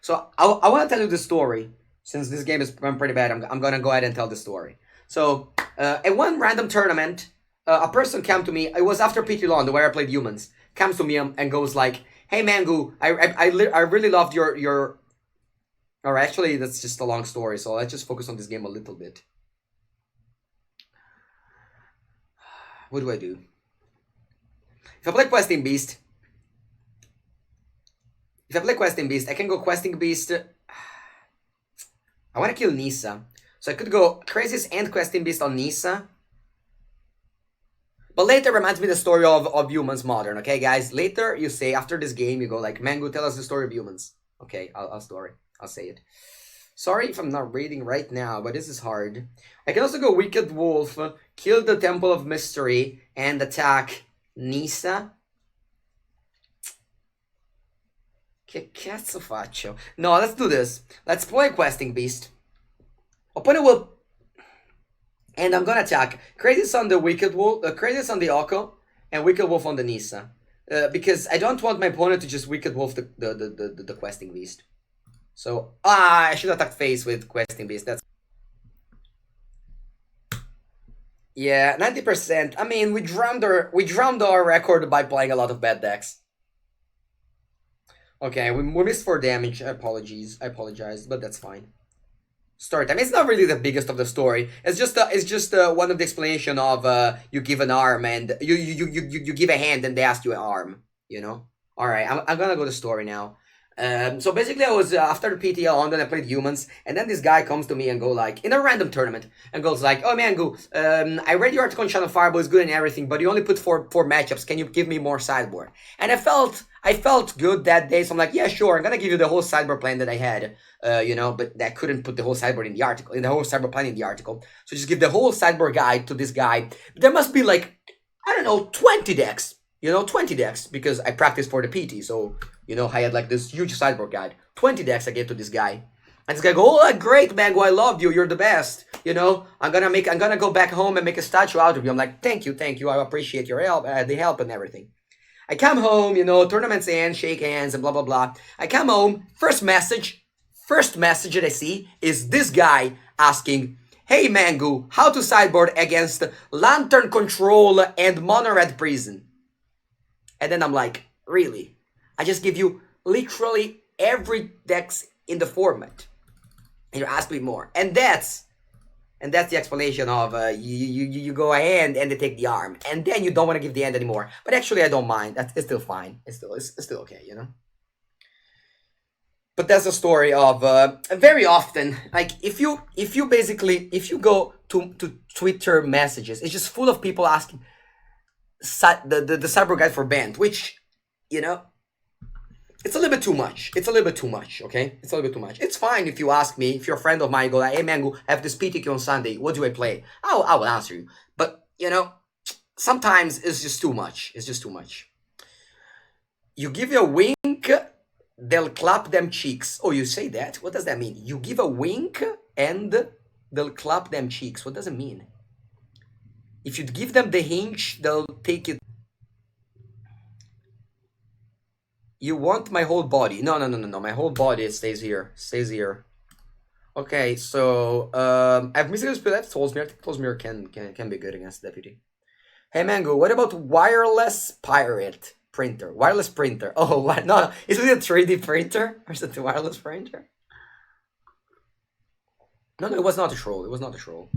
So I want to tell you the story since this game is pretty bad. I'm gonna go ahead and tell the story. So at one random tournament. A person came to me, it was after PT Lawn, where I played humans, comes to me and goes like, hey Mangu, I really loved your... Or actually, that's just a long story, so let's just focus on this game a little bit. What do I do? If I play Questing Beast, I can go Questing Beast. I want to kill Nissa. So I could go Krasis and Questing Beast on Nissa. But later reminds me the story of humans modern, okay, guys? Later, you say, after this game, you go like, Mango, tell us the story of humans. Okay, I'll say it. Sorry if I'm not reading right now, but this is hard. I can also go Wicked Wolf, kill the Temple of Mystery, and attack Nissa. Che cazzo faccio? No, let's do this. Let's play Questing Beast. Opponent will... And I'm gonna attack Krasis on the Wicked Wolf, Krasis on the Oko, and Wicked Wolf on the Nissa. Because I don't want my opponent to just Wicked Wolf the Questing Beast. So, I should attack face with Questing Beast. That's... Yeah, 90%. I mean, we drowned our record by playing a lot of bad decks. Okay, we missed 4 damage. I apologize, but that's fine. Story time. It's not really the biggest of the story. It's just one of the explanation of you give an arm and you give a hand and they ask you an arm. You know. All right, I'm gonna go to story now. So basically, I was after the PTL on, then I played humans, and then this guy comes to me and go like in a random tournament and goes like, "Oh man, I read your article on Channel Fireball, it's good and everything, but you only put four matchups. Can you give me more sideboard?" And I felt good that day, so I'm like, "Yeah, sure. I'm gonna give you the whole sideboard plan that I had, you know, but I couldn't put the whole sideboard in the article, in the whole sideboard plan in the article. So just give the whole sideboard guide to this guy. There must be like, I don't know, 20 decks." You know, 20 decks, because I practiced for the PT, so, you know, I had like this huge sideboard guide. 20 decks I gave to this guy. And this guy go, "Oh, great, Mango, I love you, you're the best. You know, I'm gonna go back home and make a statue out of you." I'm like, thank you, I appreciate your help, the help and everything. I come home, you know, tournaments end, shake hands and blah, blah, blah. I come home, first message that I see is this guy asking, "Hey, Mango, how to sideboard against Lantern Control and Mono Red Prison?" And then I'm like, really? I just give you literally every dex in the format. And you ask me more. And that's the explanation of you go ahead and they take the arm. And then you don't want to give the end anymore. But actually I don't mind. It's still fine. It's still okay, you know? But that's a story of very often, like if you go to Twitter messages, it's just full of people asking, the Sideboard guide for Bant, which, you know, it's a little bit too much. It's a little bit too much, okay? It's a little bit too much. It's fine if you ask me, if you're a friend of mine, go like, hey, Mangu, I have this PTQ on Sunday. What do I play? I will answer you. But, you know, sometimes it's just too much. It's just too much. You give a wink, they'll clap them cheeks. Oh, you say that? What does that mean? You give a wink and they'll clap them cheeks. What does it mean? If you give them the hinge, they'll take it. You want my whole body. No. My whole body stays here. Stays here. Okay, so I've missed this, but that's Tolsimir. I think Tolsimir can be good against Deputy. Hey Mango, what about wireless pirate printer? Wireless printer. Oh, what? No. Is it a 3D printer? Or is it a wireless printer? No, it was not a troll. It was not a troll.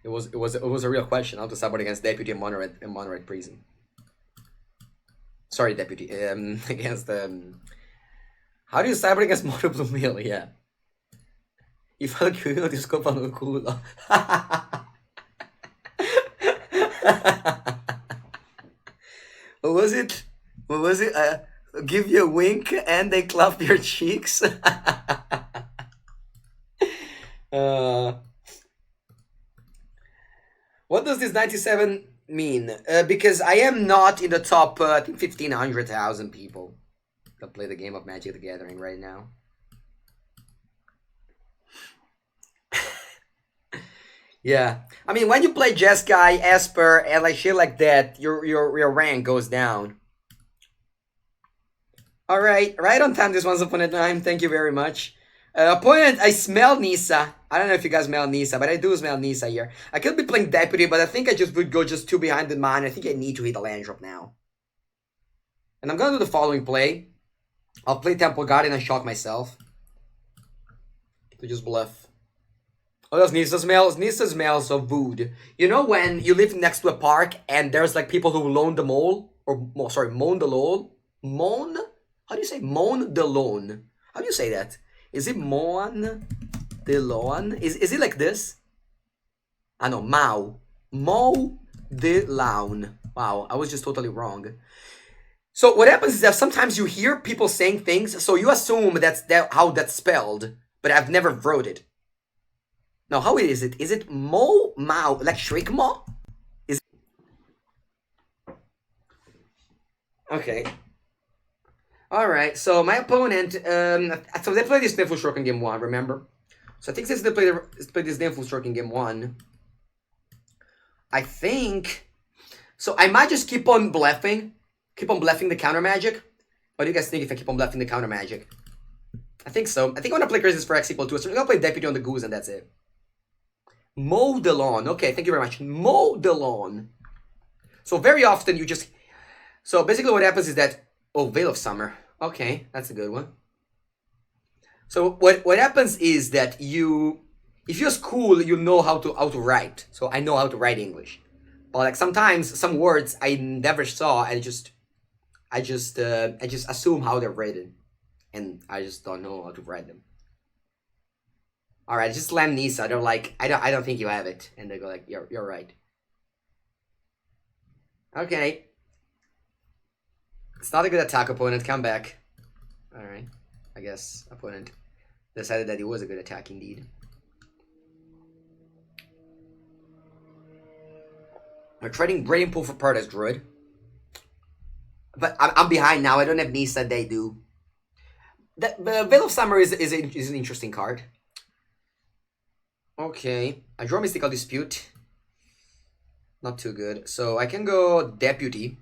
It was a real question. How to support against Deputy in Monored Prison. Sorry, Deputy. Against how do you cyber against Mono Blue Mill? Yeah. I fa il culo ti scopano il culo. What was it? What was it? Give you a wink and they clap your cheeks. What does this 97 mean? Because I am not in the top, I think 1,500,000 people that play the game of Magic the Gathering right now. Yeah, I mean, when you play Jeskai, Esper, and like shit like that, your rank goes down. All right on time. This Once Upon a Time. Thank you very much. Opponent, I smell Nissa. I don't know if you guys smell Nissa, but I do smell Nissa here. I could be playing Deputy, but I think I just would go just 2 behind the mine. I think I need to hit a land drop now. And I'm gonna do the following play. I'll play Temple Guardian and shock myself. To just bluff. Oh, does Nissa smells? Nissa smells of wood. You know when you live next to a park and there's like people who loan the mole? Or, sorry, moan the lawn? Moan? How do you say moan the lawn? How do you say that? Is it moan the lawn? Is it like this? Ah no, mow. Mow the lawn. Wow, I was just totally wrong. So what happens is that sometimes you hear people saying things, so you assume that's how that's spelled, but I've never wrote it. Now, how is it? Is it mo, mow, like shriek mo? Is it... Okay. Alright, so my opponent, so they played this Sniffle Stroke in game 1, remember? So I think since they played this Sniffle Stroke in game 1, I think... So I might just keep on bluffing the counter magic. What do you guys think if I keep on bluffing the counter magic? I think so. I think I'm gonna play Krasis for X equal to, so I'm gonna play Deputy on the Goose and that's it. Mow the lawn. Okay, thank you very much. Mow the lawn. So very often you just... So basically what happens is that... Oh, Veil of Summer. Okay, that's a good one. So what happens is that you... If you're school, you know how to write. So I know how to write English. But like sometimes some words I never saw and I just assume how they're written. And I just don't know how to write them. Alright, just slam Nissa. They're like, I don't think you have it. And they go like, you're right. Okay. It's not a good attack, opponent. Come back. Alright. I guess opponent decided that it was a good attack indeed. We're trading Brain Pool for Paradise Druid. But I'm behind now. I don't have Nissa. They do. The Veil of Summer is an interesting card. Okay. I draw Mystical Dispute. Not too good. So I can go Deputy.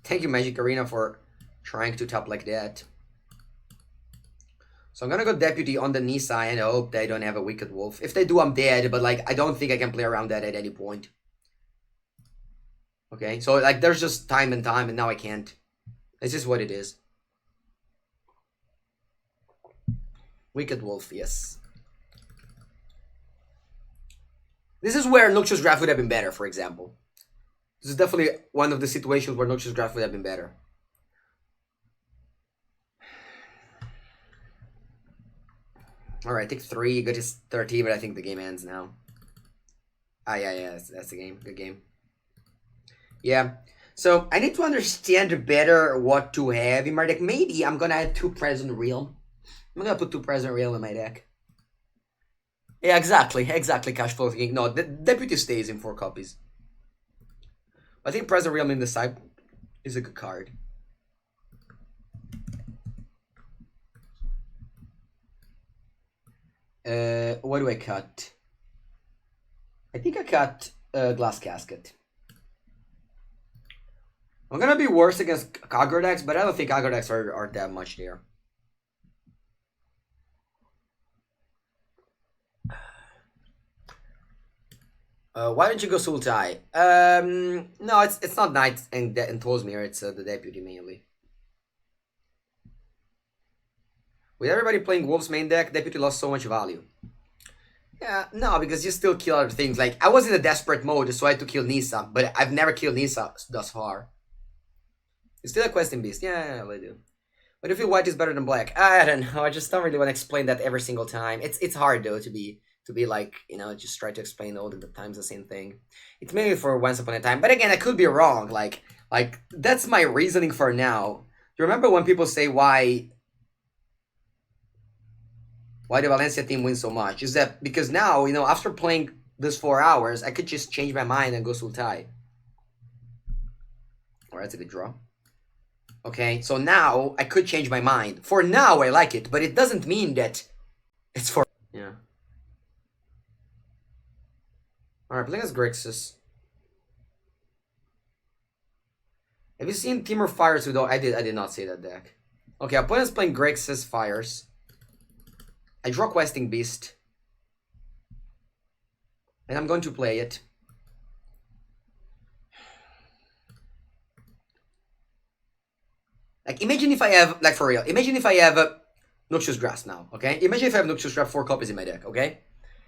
Thank you, Magic Arena, for trying to tap like that. So I'm gonna go Deputy on the Nissa and hope they don't have a Wicked Wolf. If they do, I'm dead, but like I don't think I can play around that at any point. Okay, so like there's just time and now I can't. It's just what it is. Wicked Wolf, yes. This is where Noxious Draft would have been better, for example. This is definitely one of the situations where Noxious Draft would have been better. Alright, take 3, go to 30, but I think the game ends now. Ah, yeah, that's the game. Good game. Yeah. So I need to understand better what to have in my deck. Maybe I'm gonna add 2 Present Realm. I'm gonna put 2 Present Realm in my deck. Yeah, exactly, Cash Flow King. No, the Deputy stays in 4 copies. I think Present Realm in the sideboard is a good card. What do I cut? I think I cut Glass Casket. I'm gonna be worse against aggro decks, but I don't think aggro decks are that much there. Why don't you go Sultai? No, it's not Knight and Tolsimir, it's the Deputy mainly. With everybody playing Wolf's main deck, Deputy lost so much value. Yeah, no, because you still kill other things. Like, I was in a desperate mode, so I had to kill Nissa, but I've never killed Nissa thus far. You still a questing beast? Yeah, I do. But I feel white is better than black. I don't know, I just don't really want to explain that every single time. It's hard, though, to be like, you know, just try to explain all the times the same thing. It's mainly for once upon a time. But again, I could be wrong. Like that's my reasoning for now. Do you remember when people say why the Valencia team wins so much? Is that because now, you know, after playing this 4 hours, I could just change my mind and go Sultai. Alright, that's a good draw. Okay, so now I could change my mind. For now, I like it, but it doesn't mean that it's for... Yeah. Alright, playing as Grixis. Have you seen Timur Fires with... I did not see that deck. Okay, opponent's playing Grixis Fires. I draw Questing Beast. And I'm going to play it. Like, imagine if I have, like, for real, imagine if I have Noxious Grasp now, okay? Imagine if I have Noxious Grasp 4 copies in my deck, okay?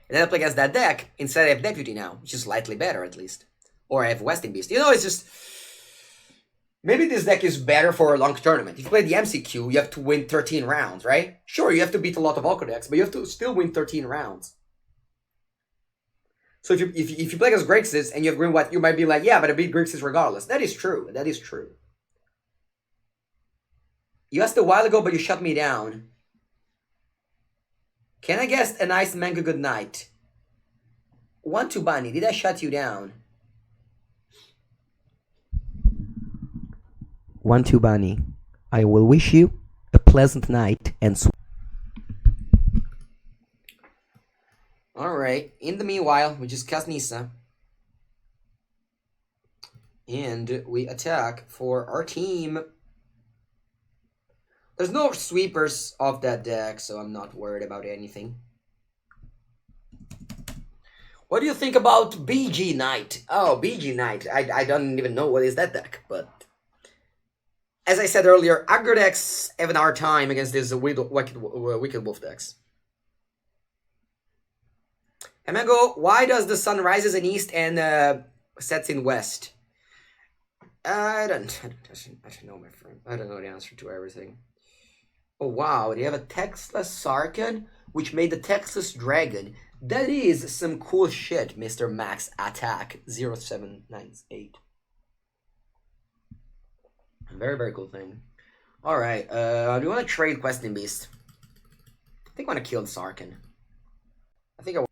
And then I play against that deck, instead I have Deputy now, which is slightly better, at least. Or I have Questing Beast. You know, it's just... Maybe this deck is better for a long tournament. If you play the MCQ, you have to win 13 rounds, right? Sure, you have to beat a lot of Alco decks, but you have to still win 13 rounds. So if you play against Grixis and you have green-white, you might be like, yeah, but I beat Grixis regardless. That is true. That is true. You asked a while ago, but you shut me down. Can I guess a nice Manga good night? 1-2 Bunny, did I shut you down? 1-2 Bunny, I will wish you a pleasant night and Alright, in the meanwhile, we just cast Nissa. And we attack for our team. There's no sweepers off that deck, so I'm not worried about anything. What do you think about BG Knight? Oh, BG Knight. I don't even know what is that deck, but... As I said earlier, aggro decks have an hard time against these Wicked Wolf decks. Emango, why does the sun rises in east and sets in west? I don't know, my friend. I don't know the answer to everything. Oh wow, they have a textless Sarkhan, which made the textless dragon. That is some cool shit, Mr. Max Attack 0798. Very, very cool thing. Alright, do you want to trade Questing Beast? I think I want to kill the Sarkhan. I think I want...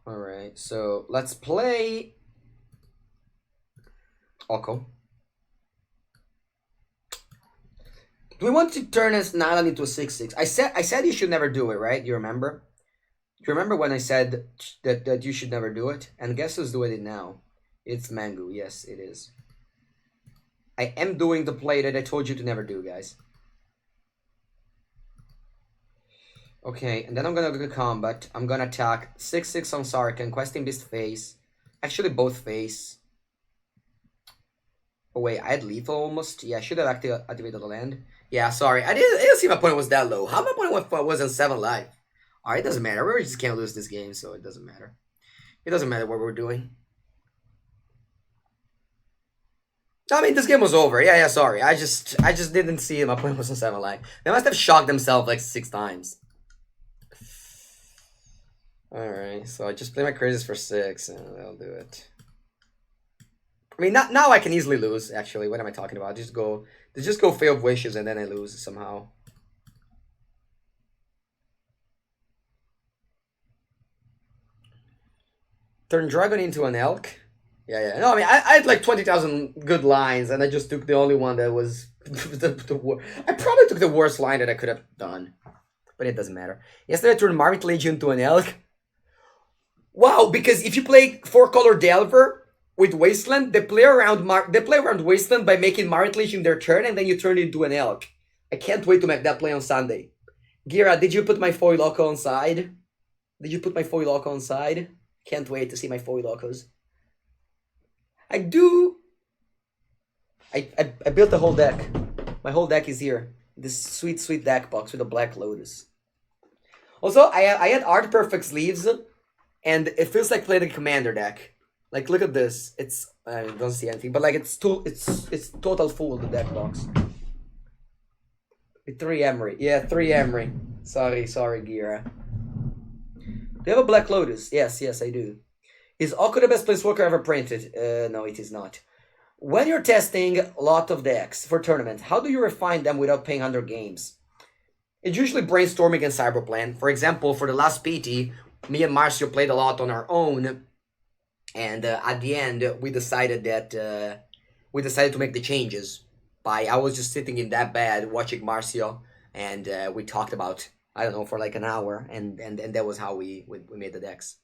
Alright, so let's play... Oko. Do we want to turn this Nylon into a 6/6? I said you should never do it, right? Do you remember? Do you remember when I said that you should never do it? And guess who's doing it now? It's Mangu. Yes, it is. I am doing the play that I told you to never do, guys. Okay, and then I'm gonna go to combat. I'm gonna attack 6/6 on Sarkhan, Questing Beast face. Actually, both face. Oh wait, I had lethal almost. Yeah, I should have activated the land. Yeah, sorry. I didn't see my point was that low. How my point was on 7 life? Alright, it doesn't matter. We just can't lose this game, so it doesn't matter. It doesn't matter what we're doing. I mean, this game was over. Yeah, sorry. I just didn't see my point was on 7 life. They must have shocked themselves like 6 times. Alright, so I just play my Krasis for 6 and that'll do it. I mean, now I can easily lose, actually. What am I talking about? Just go Failed Wishes and then I lose somehow. Turn Dragon into an Elk? Yeah. No, I mean, I had like 20,000 good lines and I just took the only one that was I probably took the worst line that I could have done. But it doesn't matter. Yesterday I turned Marmot Legion into an Elk. Wow, because if you play 4-color Delver with Wasteland, they play around Wasteland by making Marmot Legion their turn, and then you turn it into an Elk. I can't wait to make that play on Sunday. Gira, did you put my foil loco on side? Can't wait to see my foil locos. I do. I built the whole deck. My whole deck is here. This sweet deck box with a Black Lotus. Also, I had Art Perfect sleeves, and it feels like playing a commander deck. Like, look at this. It's I don't see anything, but like it's total full the deck box. With 3 Emery, yeah, 3 Emery. Sorry, Gira. Do you have a Black Lotus? Yes, I do. Is Oko the best planeswalker ever printed? No, it is not. When you're testing a lot of decks for tournament, how do you refine them without paying 100 games? It's usually brainstorming and cyberplan. For example, for the last PT, me and Marcio played a lot on our own, and at the end, we decided to make the changes. I was just sitting in that bed watching Marcio, and we talked about, I don't know, for like an hour, and that was how we made the decks.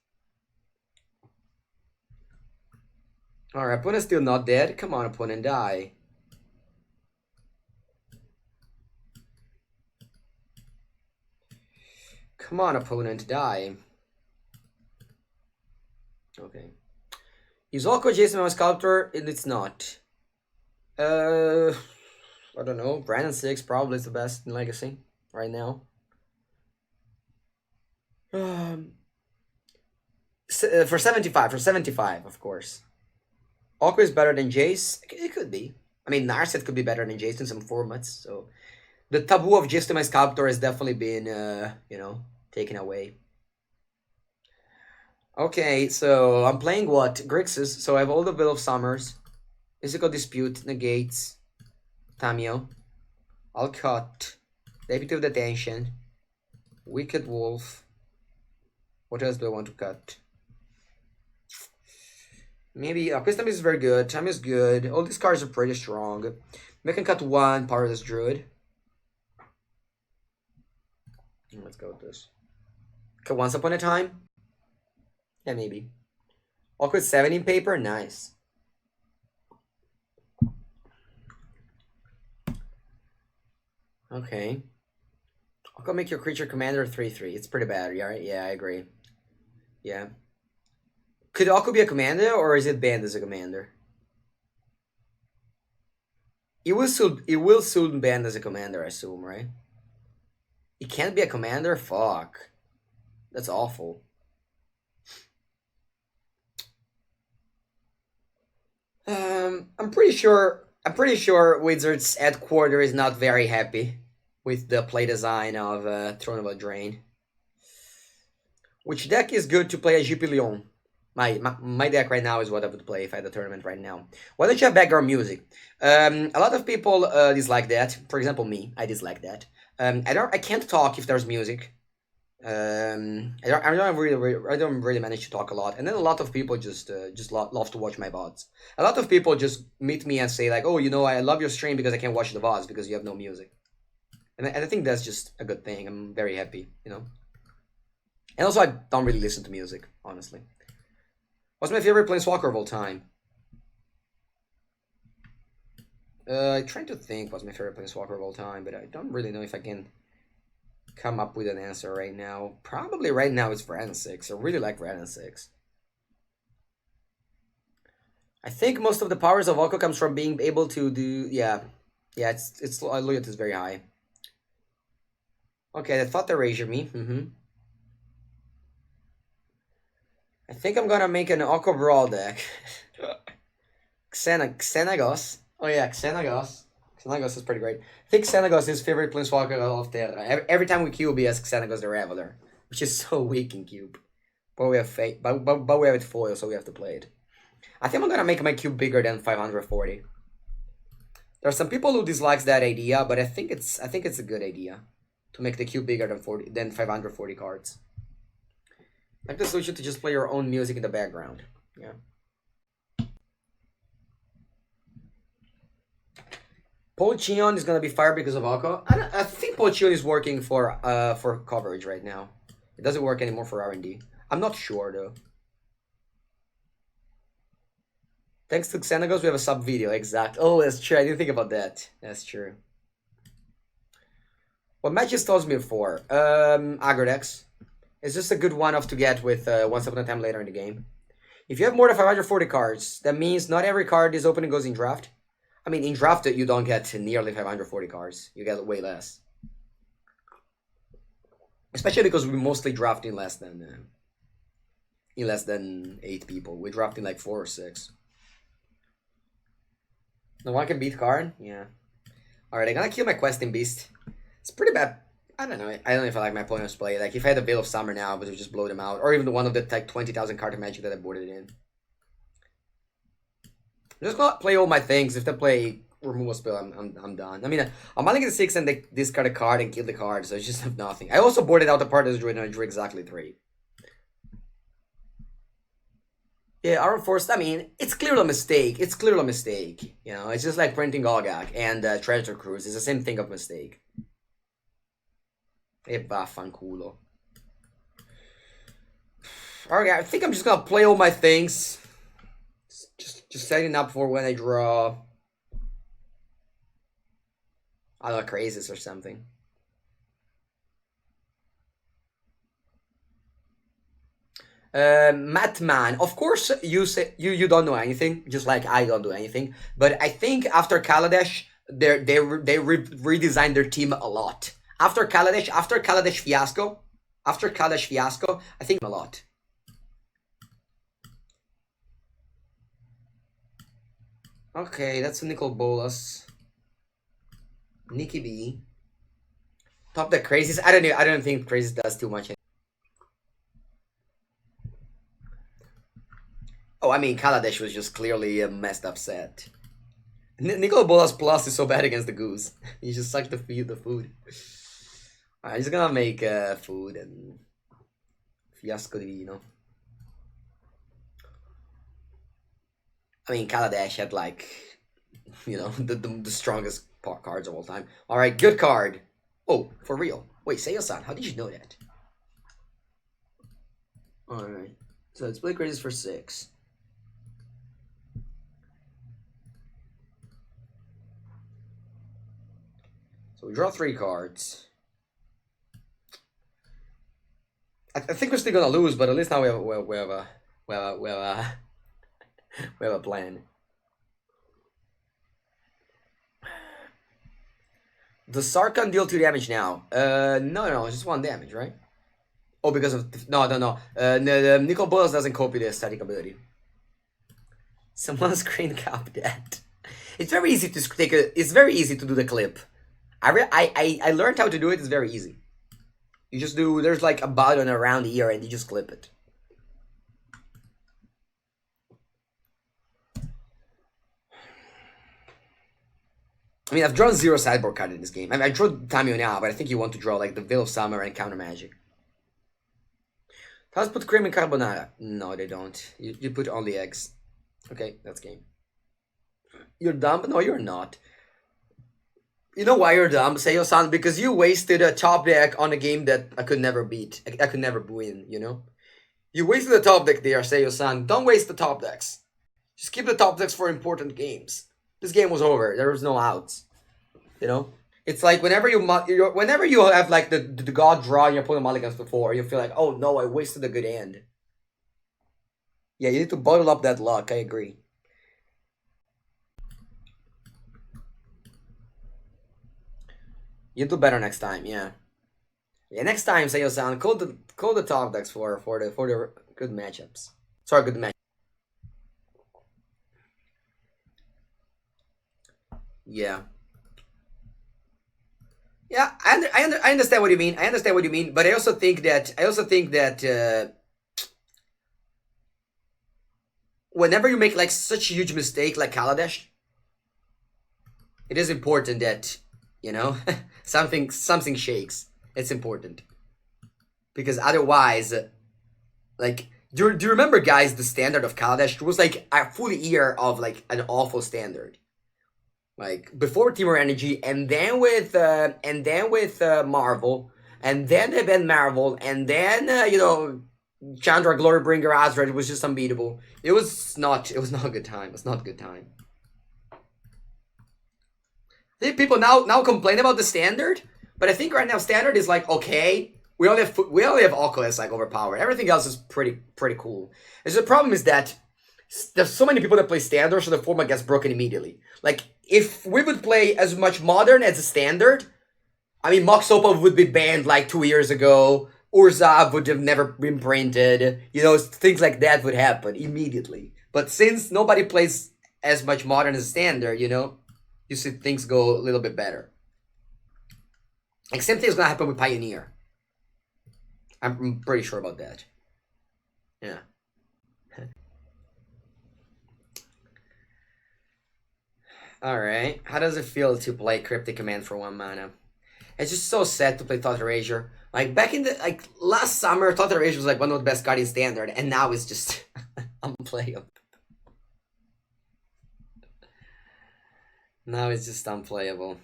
Alright, opponent's still not dead. Come on, opponent, die. Come on, opponent, die. Okay. Is Oko Jason my sculptor? It's not. I don't know. Brandon 6 probably is the best in Legacy right now. For 75, of course. Oko is better than Jace? It could be. I mean, Narset could be better than Jace in some formats, so... The taboo of Jace to my sculptor has definitely been, taken away. Okay, so I'm playing what? Grixis, so I have all the Will of Summers, Physical Dispute, Negates, Tamiyo. I'll cut Deputy of Detention, Wicked Wolf. What else do I want to cut? Maybe Wisdom is very good. Time is good. All these cards are pretty strong. We can cut 1 Paradise Druid. Let's go with this. Okay, Once Upon a Time. Yeah, maybe. Awkward 17 paper. Nice. Okay. I'll go make your creature commander 3/3. It's pretty bad, right? Yeah, I agree. Yeah. Could Oko be a commander, or is it banned as a commander? It will soon ban as a commander, I assume, right? It can't be a commander? Fuck. That's awful. I'm pretty sure Wizards headquarters is not very happy with the play design of Throne of Eldraine. Which deck is good to play as GP Leon? My deck right now is what I would play if I had a tournament right now. Why don't you have background music? A lot of people dislike that. For example, me, I dislike that. I can't talk if there's music. I don't really manage to talk a lot, and then a lot of people just love to watch my VODs. A lot of people just meet me and say like, oh, I love your stream because I can't watch the VODs because you have no music, and I think that's just a good thing. I'm very happy, And also, I don't really listen to music, honestly. What's my favorite planeswalker of all time? I'm trying to think what's my favorite planeswalker of all time, but I don't really know if I can come up with an answer right now. Probably right now it's Brandon 6. I really like Brandon 6. I think most of the powers of Oko comes from being able to do... Yeah, it's loyalty is very high. Okay, I thought they erasure me. I think I'm gonna make an Oko Brawl deck. Xenagos. Oh yeah, Xenagos. Xenagos is pretty great. I think Xenagos is his favorite planeswalker of the... Every time we cube, he has Xenagos the Reveler, which is so weak in cube. But we have but we have it foil, so we have to play it. I think I'm gonna make my cube bigger than 540. There are some people who dislikes that idea, but I think it's a good idea to make the cube bigger than 540 cards. Like the solution to just play your own music in the background. Yeah. Pochion is gonna be fired because of Aqua. I think Pochion is working for coverage right now. It doesn't work anymore for R&D. I'm not sure though. Thanks to Xenagos, we have a sub video. Exact. Oh, that's true. I didn't think about that. That's true. What matches Tolsimir for? Aggro decks. It's just a good one-off to get with Once Upon a Time later in the game. If you have more than 540 cards, that means not every card is open and goes in draft. I mean, in draft, you don't get nearly 540 cards. You get way less. Especially because we mostly draft in less than 8 people. We draft in like 4 or 6. No one can beat card? Yeah. Alright, I'm gonna kill my Questing Beast. It's pretty bad. I don't know. I don't know if I like my opponent's play. Like, if I had a Veil of Summer now, but would just blow them out. Or even the one of the like 20,000 card of Magic that I boarded in. I'm just gonna play all my things. If they play Removal Spell, I'm done. I mean, I'm only gonna 6 and they discard a card and kill the card, so I just have nothing. I also boarded out the Paradise Druid and I drew exactly 3. Yeah, Iron Force, I mean, it's clearly a mistake. It's clearly a mistake. You know, it's just like printing Ogak and Treasure Cruise. It's the same thing of mistake. E vaffanculo. Alright, I think I'm just gonna play all my things. Just setting up for when I draw. I don't know, Krasis or something. Matman, of course you say you don't know anything, just like I don't do anything. But I think after Kaladesh, they redesigned their team a lot. After Kaladesh fiasco, I think a lot. Okay, that's a Nicol Bolas. Nikki B. Top deck Krasis. I don't think Krasis does too much. Oh, I mean, Kaladesh was just clearly a messed up set. Nicol Bolas Plus is so bad against the Goose. He just sucked the food. Alright, he's gonna make food and Fiasco Divino. I mean, Kaladesh had like, you know, the strongest cards of all time. Alright, good card. Oh, for real. Wait, Seiya-san, how did you know that? Alright, so let's play Krasis for 6. So we draw 3 cards. I think we're still gonna lose, but at least now we have a plan. Does Sarkhan deal 2 damage now? No, just 1 damage, right? Oh, because of no. Nicol Bolas doesn't copy the static ability. Someone screen cap that. It's very easy to take a. It's very easy to do the clip. I learned how to do it. It's very easy. You just do. There's like a button around here, and you just clip it. I mean, I've drawn 0 sideboard card in this game. I mean, I drew Tamiyo now, but I think you want to draw like the Veil of Summer and counter magic. Let's put cream and carbonara. No, they don't. You put only eggs. Okay, that's game. You're dumb? No, you're not. You know why you're dumb, Seiya-san? Because you wasted a top deck on a game that I could never beat. I could never win, you know? You wasted the top deck there, Seiya-san. Don't waste the top decks. Just keep the top decks for important games. This game was over. There was no outs. You know? It's like whenever you have like the god draw and you're pulling mulligans before, you feel like, oh no, I wasted a good hand. Yeah, you need to bottle up that luck, I agree. You do better next time, yeah. Yeah, next time, Seiya-san, call the top decks for the good matchups. Sorry, good match. Yeah. Yeah, I understand what you mean. But I also think that whenever you make like such a huge mistake like Kaladesh, it is important that, you know, something shakes. It's important. Because otherwise, like, do you remember, guys, the standard of Kaladesh? It was like a full year of like an awful standard. Like before Timur Energy, and then with Marvel, and then they banned Marvel, and then you know, Chandra Glorybringer Azra was just unbeatable. It was not a good time. It was not a good time. I think people now complain about the standard, but I think right now standard is like okay. We only have Oculus like overpowered. Everything else is pretty cool. And so the problem is that there's so many people that play standard, so the format gets broken immediately. Like if we would play as much modern as a standard, I mean Mox Opal would be banned like 2 years ago. Urza would have never been printed. You know, things like that would happen immediately. But since nobody plays as much modern as standard, you know, you see things go a little bit better. Like same thing is gonna happen with Pioneer. I'm pretty sure about that. Yeah. Alright. How does it feel to play Cryptic Command for 1 mana? It's just so sad to play Thought Erasure. Like back in the last summer, Thought Erasure was like one of the best cards in standard, and now it's just unplayable. Now it's just unplayable.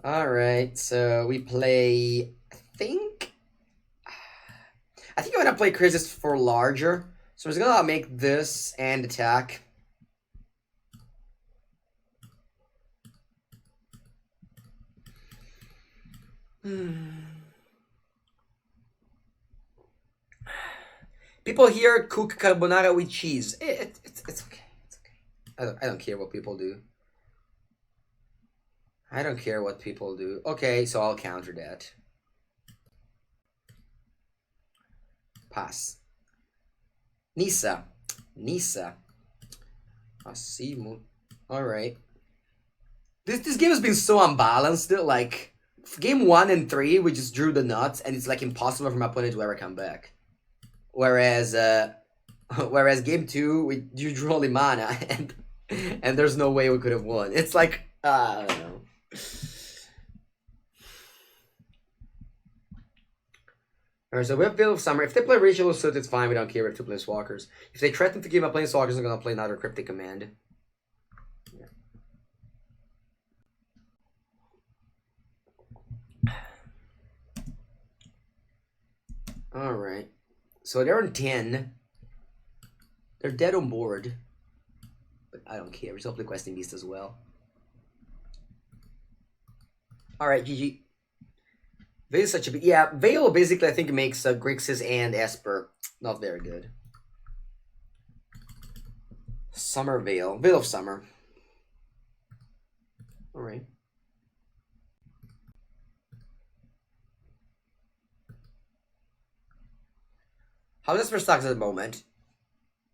Alright, so we play, I think I'm gonna play Krasis for larger. So I'm just gonna make this and attack. People here cook carbonara with cheese. It's okay. It's okay. I don't care what people do. I don't care what people do. Okay, so I'll counter that. Pass. Nissa. Asimo. Alright. This game has been so unbalanced. Like, game 1 and 3, we just drew the nuts, and it's like impossible for my opponent to ever come back. Whereas game 2, you drew only mana, and there's no way we could have won. It's like, I don't know. Alright, so we have Veil of Summer. If they play Ritual Suit, it's fine. We don't care. We have 2 Planeswalkers. If they threaten to give my Planeswalkers, I'm going to play another Cryptic Command. Yeah. Alright. So they're on 10. They're dead on board. But I don't care. We still play Questing Beast as well. Alright, GG. Veil is such a big... Yeah, Veil basically I think makes Grixis and Esper not very good. Summer Veil. Veil of Summer. Alright. How does Esper stocks at the moment?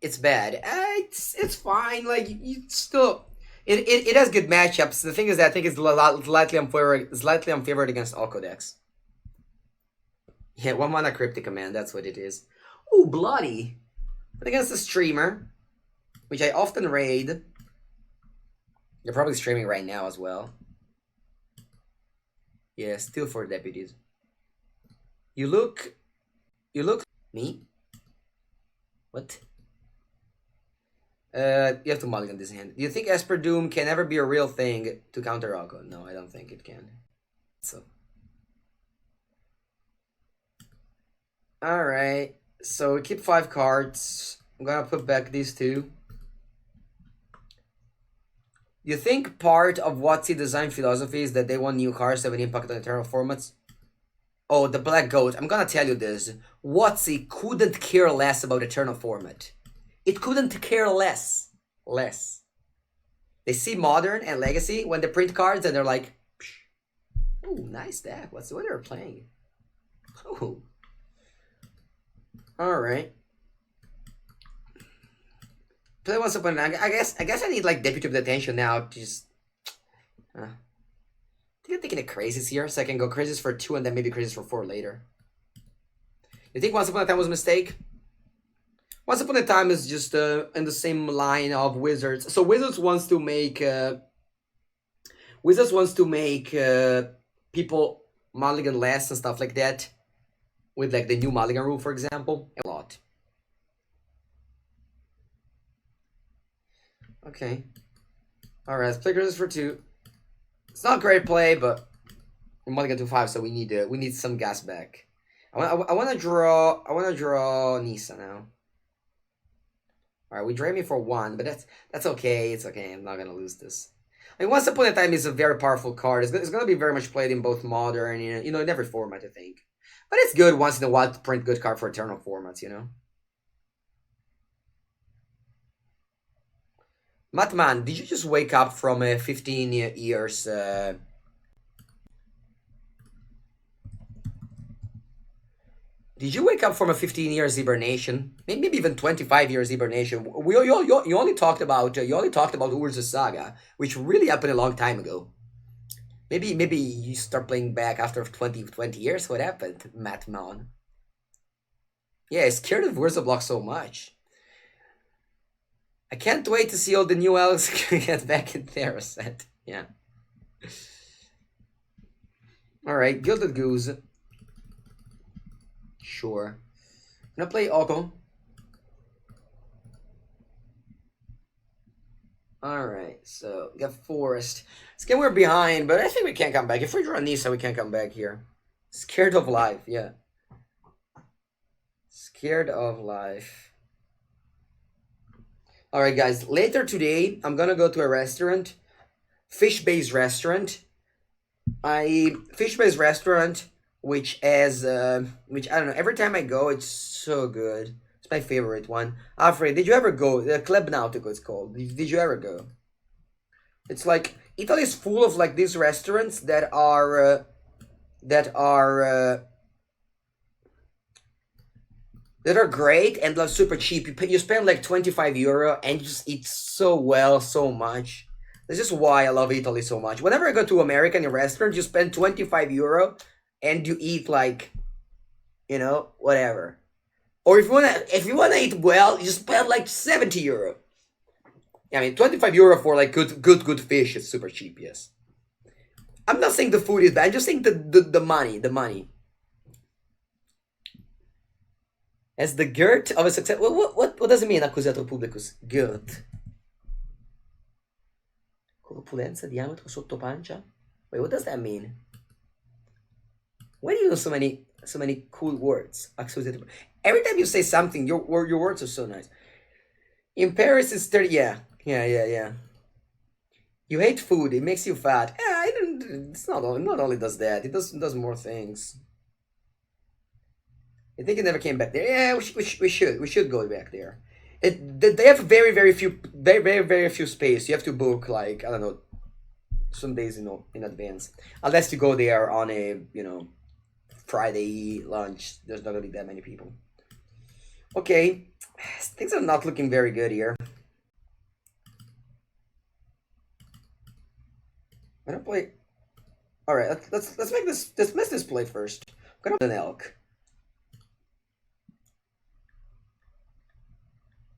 It's bad. It's fine. Like, you still... It has good matchups. The thing is that I think it's slightly unfavored against all codecs. Yeah, 1 mana Cryptic Command, that's what it is. Ooh, Bloody. But against the Streamer, which I often raid. They're probably streaming right now as well. Yeah, still 4 deputies. You look... Me? What? You have to mulligan this hand. Do you think Esper Doom can ever be a real thing to counter Rocco? No, I don't think it can. So... Alright, so we keep 5 cards. I'm gonna put back these 2. You think part of WotC design philosophy is that they want new cards that have an impact on eternal formats? Oh, the Black Goat. I'm gonna tell you this. WotC couldn't care less about eternal format. It couldn't care less. They see Modern and Legacy when they print cards and they're like, oh, nice deck. What's what they're playing? Oh. Alright. Play once upon I guess I need like Deputy of Detention now to just I think I'm taking a Krasis here, so I can go Krasis for 2 and then maybe Krasis for 4 later. You think Once Upon a Time was a mistake? Once Upon a Time is just in the same line of Wizards. So Wizards wants to make people mulligan less and stuff like that, with like the new mulligan rule, for example, a lot. Okay. All right, let's play Krasis for 2. It's not great play, but we're mulligan to 5, so we need some gas back. I want to draw Nissa now. All right, we drain me for 1, but that's okay. It's okay. I'm not gonna lose this. I mean, Once Upon a Time is a very powerful card. It's gonna be very much played in both modern, in every format, I think. But it's good once in a while to print good card for eternal formats, Matman, did you just wake up from 15 years? Did you wake up from a 15 years hibernation? Maybe even 25 years hibernation. You only talked about Urza's Saga, which really happened a long time ago. Maybe you start playing back after 20 years. What happened, Matman? Yeah, I'm scared of Urza block so much. I can't wait to see all the new elves get back in their set. Yeah. Alright, Gilded Goose. Sure. I'm gonna play Oko. Alright, so we got Forest. This game we're behind, but I think we can't come back. If we draw Nissa, we can't come back here. Scared of life, yeah. Scared of life. Alright guys, later today, I'm gonna go to a restaurant. Fish-based restaurant. Fish-based restaurant, which has, which, I don't know, every time I go, it's so good. It's my favorite one. Alfred, did you ever go? Club Nautico it's called. Did you ever go? It's like, Italy is full of like these restaurants that are great and like super cheap. You spend like 25 euro and you just eat so well, so much. This is why I love Italy so much. Whenever I go to American restaurant, you spend 25 euro and you eat like, whatever. Or if you wanna eat well, you spend like 70 euro. I mean, 25 euro for like good fish is super cheap. Yes. I'm not saying the food is bad. I'm just saying the money. As the girt of a success. What does it mean, accusato publicus? Girt. Corpulenza, diametro, sotto pancia? Wait, what does that mean? Why do you use so many cool words? Accusato. Every time you say something, your words are so nice. In Paris, it's 30. Yeah. You hate food. It makes you fat. Yeah, I don't. It's not only does that. It does more things. I think it never came back there. Yeah, we should go back there. They have very few space. You have to book like, I don't know, some days in advance. Unless you go there on a Friday lunch. There's not gonna be that many people. Okay, things are not looking very good here. I'm gonna play. All right, let's make this. Let's miss this play first. I'm gonna play an elk.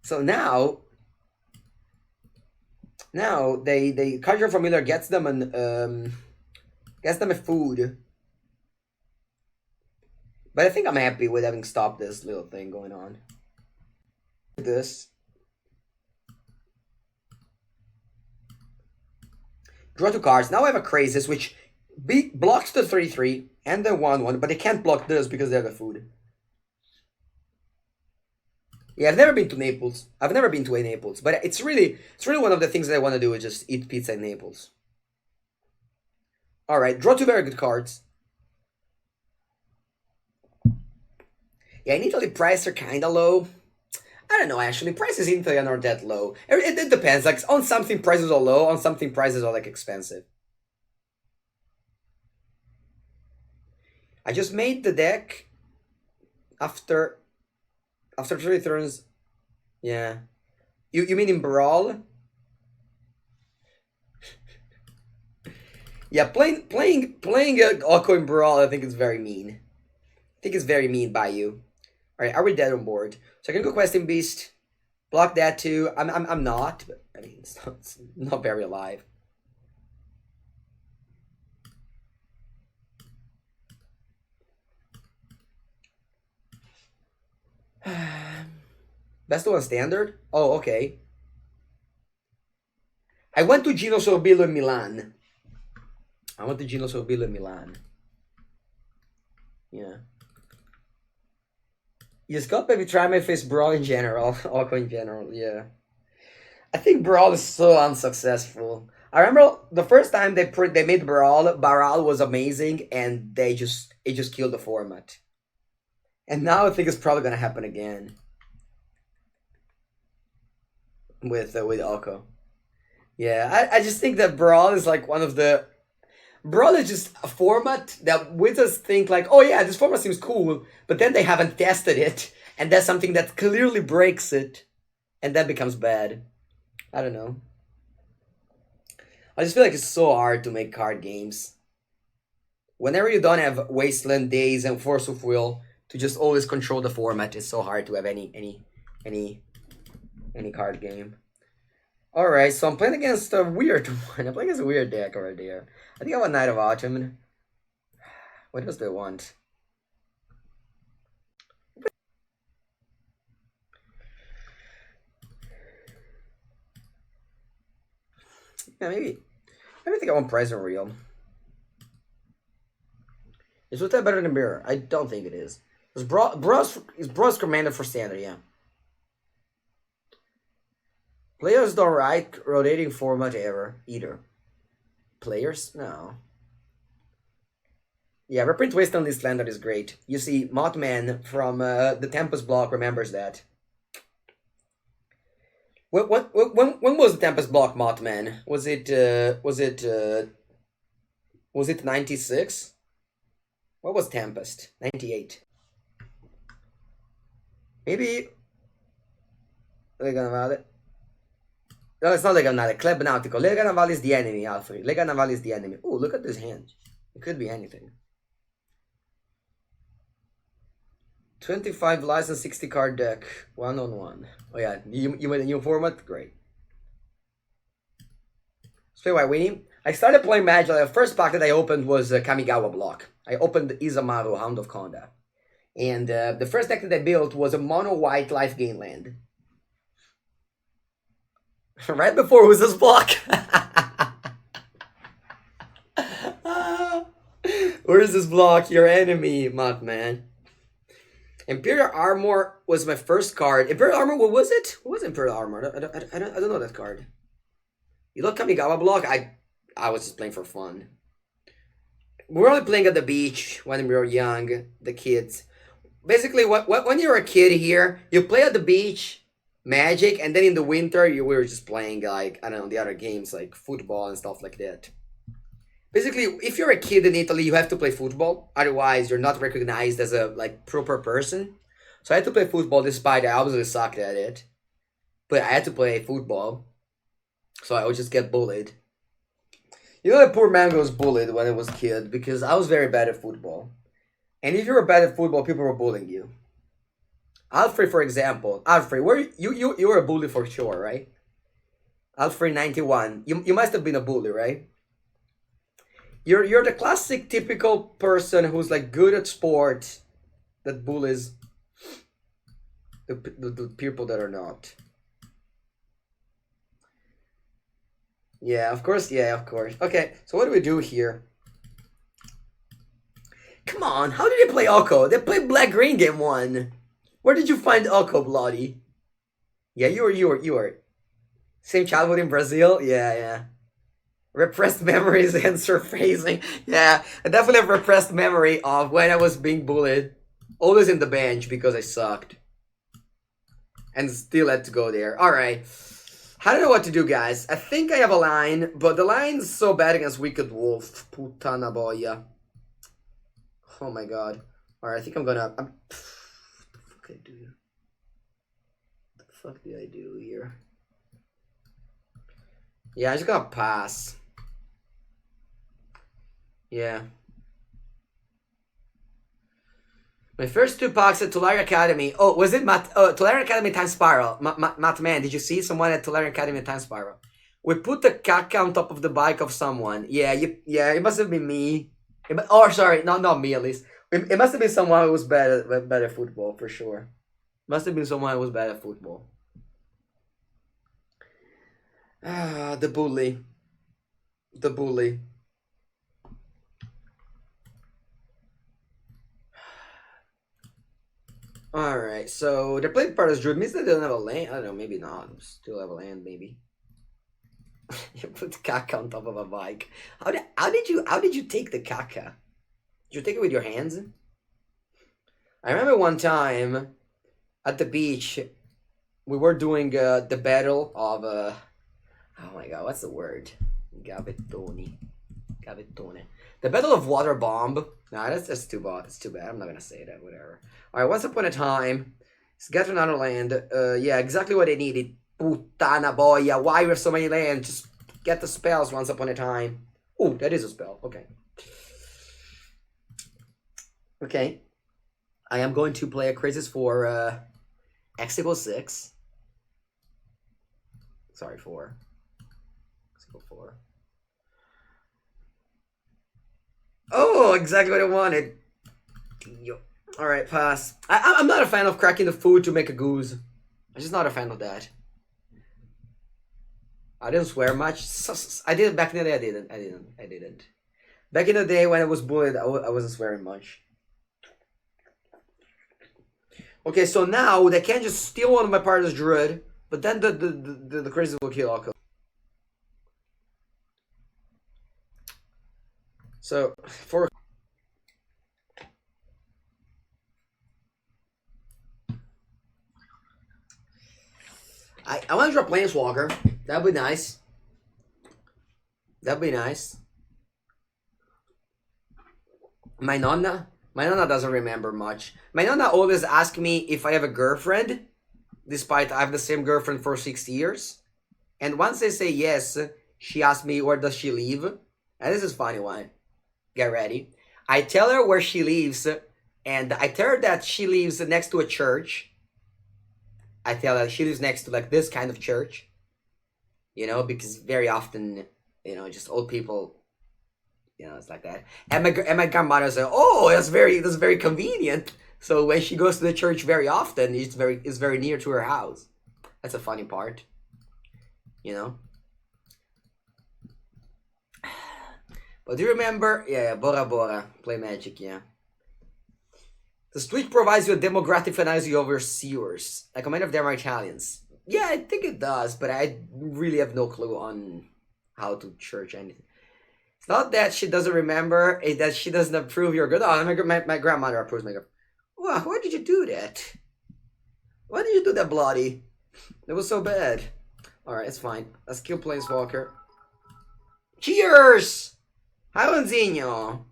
So now they Conjure Familiar gets them a food. But I think I'm happy with having stopped this little thing going on. This. Draw 2 cards. Now I have a Krasis, which blocks the 3/3 and the 1/1, but they can't block this because they have a food. Yeah, I've never been to Naples. I've never been to a Naples, but it's really one of the things that I want to do is just eat pizza in Naples. All right, draw 2 very good cards. Yeah, in Italy, prices are kind of low. I don't know, actually. Prices in Italy are not that low. It depends. Like, on something, prices are low. On something, prices are, like, expensive. I just made the deck after 3 turns. Yeah. You mean in Brawl? Yeah, playing Oko in Brawl, I think is very mean. I think it's very mean by you. Alright, are we dead on board? So I can go Questing Beast. Block that too. I'm not, but I mean it's not very alive. Best one standard? Oh, okay. I went to Gino Sorbillo in Milan. Yeah. You just got maybe try my face Brawl in general. Oko in general, yeah. I think Brawl is so unsuccessful. I remember the first time they made Brawl, Baral was amazing, and it just killed the format. And now I think it's probably gonna happen again. With Oko. Yeah, I just think that Brawl is like one of the... Brawl is just a format that wizards think like, oh yeah, this format seems cool, but then they haven't tested it, and that's something that clearly breaks it, and that becomes bad. I don't know. I just feel like it's so hard to make card games. Whenever you don't have Wasteland Days and Force of Will to just always control the format, it's so hard to have any card game. Alright, so I'm playing against a weird one. I'm playing against a weird deck right there. I think I want Knight of Autumn. What else do I want? Yeah, maybe I think I want Present Real. Is Uta better than Mirror? I don't think it is. Is Bros Commander for Standard, yeah. Players don't write rotating format ever, either. Players? No. Yeah, reprint Wasteland this Standard is great. You see, Mothman from the Tempest block remembers that. When was the Tempest block, Mothman? Was it 96? What was Tempest? 98. Maybe Lega Navale. No, it's not Lega Navale. Club Nautico. Lega Navale is the enemy, Alfred. Lega Navale is the enemy. Oh, look at this hand. It could be anything. 25 license, 60 card deck. 1-on-1. Oh yeah, you made a new format? Great. Let's play White Weenie. I started playing Magic. The first pack that I opened was Kamigawa block. I opened Izamaru, Hound of Konda. And the first deck that I built was a mono-white life gain land. Right before it was this block. Where is this block? Your enemy, Mothman. Imperial Armor was my first card. Imperial Armor, what was it? What was Imperial Armor? I don't know that card. You look Kamigawa block? I was just playing for fun. We were only playing at the beach when we were young, the kids. Basically, when you're a kid here, you play at the beach, Magic, and then in the winter, we were just playing, like, I don't know, the other games, like football and stuff like that. Basically, if you're a kid in Italy, you have to play football. Otherwise, you're not recognized as a, like, proper person. So I had to play football despite I obviously sucked at it. But I had to play football. So I would just get bullied. You know that poor man was bullied when I was a kid because I was very bad at football. And if you were bad at football, people were bullying you. Alfred, for example. Alfred, you were a bully for sure, right? Alfred 91. You must have been a bully, right? You're the classic typical person who's like good at sports that bullies the people that are not. Yeah, of course. Yeah, of course. Okay, so what do we do here? Come on, how did they play Oko? They played Black-Green game 1. Where did you find Oko, Bloody? Yeah, you were. Same childhood in Brazil? Yeah. Repressed memories and surfacing. Yeah, I definitely have repressed memory of when I was being bullied. Always in the bench because I sucked. And still had to go there. Alright. I don't know what to do, guys. I think I have a line, but the line's so bad against Wicked Wolf. Putana boya. Oh my god. Alright, I think I'm gonna... What the fuck I do? What the fuck did I do here? Yeah, I'm just gonna pass. Yeah. My first 2 packs at Tulare Academy. Oh, was it Tulare Academy Time Spiral? Matt Man, did you see someone at Tulare Academy Time Spiral? We put the caca on top of the bike of someone. Yeah, it must have been me. Sorry, not me at least. It must have been someone who was bad at football, for sure. Must have been someone who was bad at football. Ah, the bully. The bully. Alright, so they're playing Paradise Druid. Means they don't have a land. I don't know, maybe not. Still have a land, maybe. You put caca on top of a bike. How did you take the caca? Did you take it with your hands? I remember one time at the beach we were doing the battle of oh my god, what's the word? Gavettone. The Battle of Water Bomb. Nah, that's too bad. That's too bad. I'm not gonna say that. Whatever. All right. Once upon a time, let's get to another land. Yeah, exactly what they needed. Puttana boya. Why we have so many lands? Just get the spells once upon a time. Oh, that is a spell. Okay. Okay. I am going to play a Krasis for X equals 6. Sorry, 4. X equals 4. Oh, exactly what I wanted. Alright, pass. I'm not a fan of cracking the food to make a goose. I'm just not a fan of that. I didn't swear much. I did it back in the day. I didn't. Back in the day when I was bullied, I wasn't swearing much. Okay, so now they can't just steal one of my Paradise Druid, but then the Krasis will kill all. So for I want to draw Planeswalker. That'd be nice. That'd be nice. My nonna doesn't remember much. My nonna always asks me if I have a girlfriend, despite I have the same girlfriend for 6 years. And once I say yes, she asks me where does she live. And this is a funny one. Get ready. I tell her where she lives, and I tell her that she lives next to a church. I tell her she lives next to like this kind of church. You know, because very often, you know, just old people, you know, it's like that. And my grandmother said, "Oh, that's very convenient." So when she goes to the church very often, it's very near to her house. That's a funny part. You know. But do you remember? Yeah, Bora Bora. Play Magic, yeah. The Switch provides you a demographic fantasy over sewers. Like many of them are Italians. Yeah, I think it does, but I really have no clue on how to church anything. It's not that she doesn't remember, it's that she doesn't approve your good. Oh, my grandmother approves my girl. Wow, why did you do that? Why did you do that, Bloody? That was so bad. Alright, it's fine. Let's kill Planeswalker. Cheers! Highlandzinho.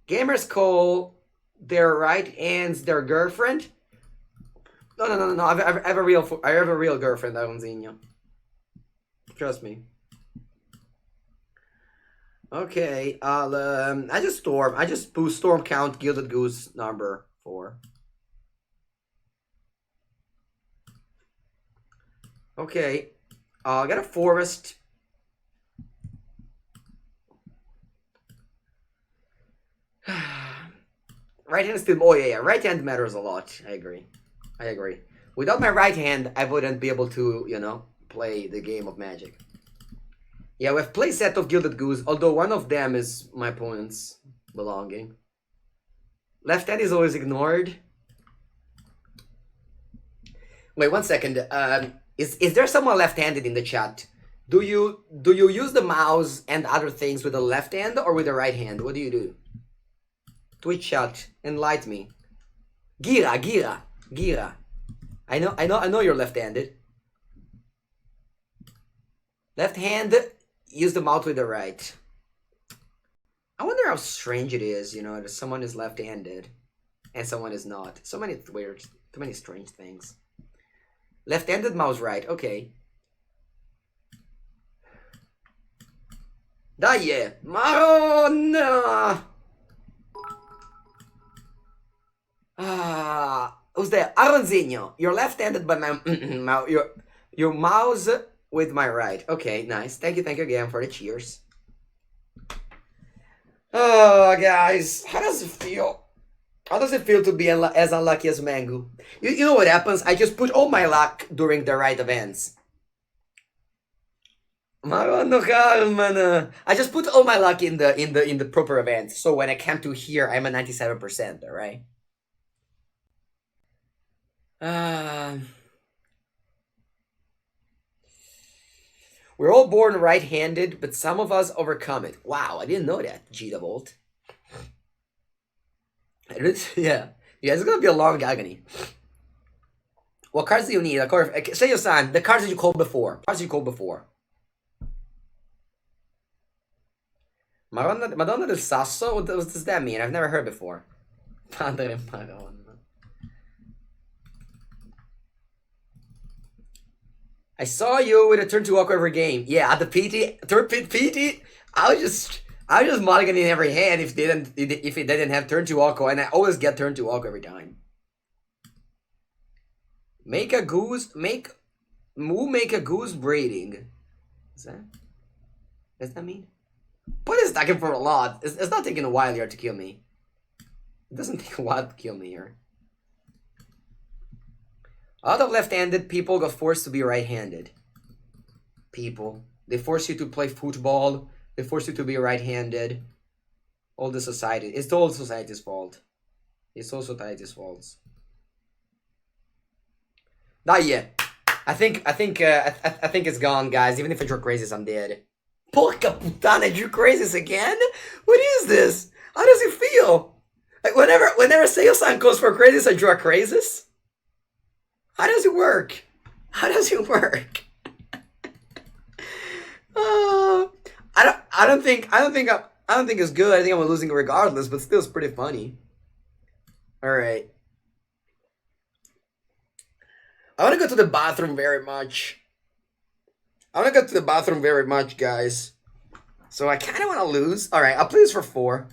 Gamers call their right hands their girlfriend. No. I have a real girlfriend, Highlandzinho. Trust me. Okay, I just boost Storm Count Gilded Goose number 4. Okay, I got a forest. Right hand still. Oh yeah, right hand matters a lot. I agree. Without my right hand, I wouldn't be able to, you know, play the game of Magic. Yeah, we have playset of Gilded Goose, although one of them is my opponent's belonging. Left hand is always ignored. Wait, 1 second. Is there someone left-handed in the chat? Do you use the mouse and other things with the left hand or with the right hand? What do you do? Twitch chat, enlighten me. Gira. I know you're left-handed. Left hand, use the mouse with the right. I wonder how strange it is, you know, that someone is left-handed and someone is not. So many weird, too many strange things. Left-handed mouse right, okay. Dai, Maronna! Who's there? Aronzinho. You're left-handed by my your mouse with my right. Okay, nice. Thank you again for the cheers. Oh, guys, how does it feel? How does it feel to be as unlucky as Mengu? You know what happens? I just put all my luck during the right events. I just put all my luck in the proper events. So when I come to here, I'm a 97%, alright? We're all born right-handed, but some of us overcome it. Wow, I didn't know that, Gita Bolt. Yeah, it's gonna be a long agony. What cards do you need? Say your sign. The cards that you called before. Madonna del Sasso? What does that mean? I've never heard before. Padre Madonna. I saw you with a turn 2 Aqua every game. Yeah, at the PT, I was just mulliganing every hand if it didn't have turn 2 Aqua, and I always get turn 2 Aqua every time. Make a goose breeding. Does that mean? What is stacking for a lot? It's not taking a while here to kill me. It doesn't take a while to kill me here. A lot of left-handed people got forced to be right-handed. They force you to play football. They force you to be right-handed. All the society. It's the whole society's fault. It's all society's faults. Not yet. I think it's gone, guys. Even if I draw Krasis, I'm dead. Porca puttana, I drew Krasis again? What is this? How does it feel? Like whenever Seiya-san goes for Krasis, I draw a Krasis? How does it work? I don't think it's good. I think I'm losing regardless, but still it's pretty funny. Alright. I wanna go to the bathroom very much. Guys. So I kinda wanna lose. Alright, I'll play this for 4.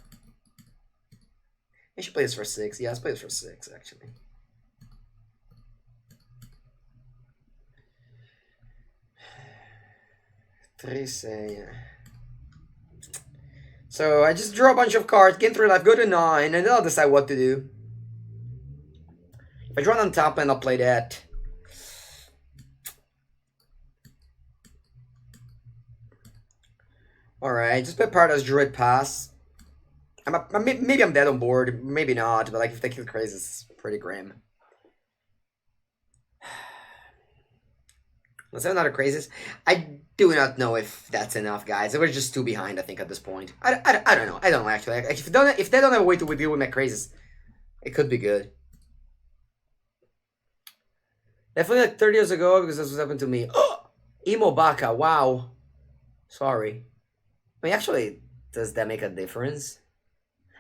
I should play this for 6. Yeah, let's play this for 6 actually. So I just draw a bunch of cards, gain 3 life, go to 9, and then I'll decide what to do. If I draw on top, then I'll play that. Alright, just play Paradise Druid pass. Maybe I'm dead on board, maybe not, but like if they kill Krasis, it's pretty grim. Let's have another Krasis. I do not know if that's enough, guys. We're just 2 behind, I think, at this point. I don't know. I don't know, actually. If they don't have a way to deal with my Krasis, it could be good. Definitely like 30 years ago, because this was happened to me. Oh! Emo Baka, wow. Sorry. I mean, actually, does that make a difference?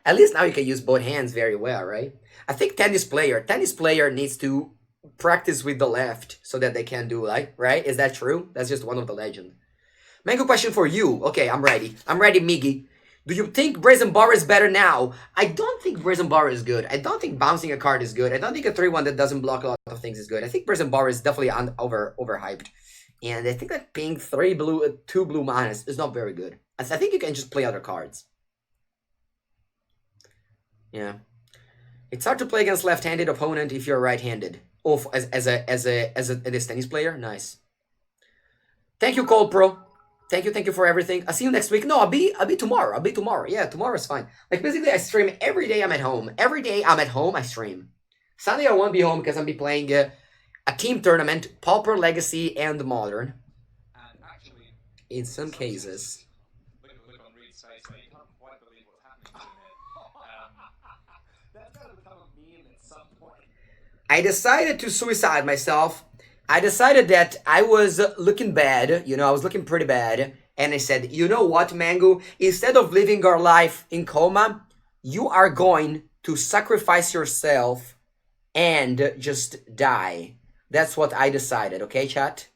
At least now you can use both hands very well, right? I think tennis player needs to practice with the left so that they can do like, right? Is that true? That's just one of the legend. Mango question for you. Okay, I'm ready, Miggy. Do you think Brazen Bar is better now? I don't think Brazen Bar is good. I don't think bouncing a card is good. I don't think a 3-1 that doesn't block a lot of things is good. I think Brazen Bar is definitely overhyped. And I think that paying 2 blue manas is not very good. I think you can just play other cards. Yeah. It's hard to play against left-handed opponent if you're right-handed. Oh, as a tennis player? Nice. Thank you, Cold Pro. Thank you for everything. I'll see you next week. No, I'll be tomorrow. Yeah, tomorrow's fine. Like basically I stream every day I'm at home. Every day I'm at home, I stream. Sunday I won't be home because I'll be playing a team tournament, Pauper, Legacy, and Modern. And actually, in some cases. Look on Reed's face, you can't quite believe what's happening to him. That's gotta become a meme at some point. I decided to suicide myself. I decided that I was looking bad, I was looking pretty bad, and I said, you know what, Mango? Instead of living our life in coma, you are going to sacrifice yourself and just die. That's what I decided, okay, chat?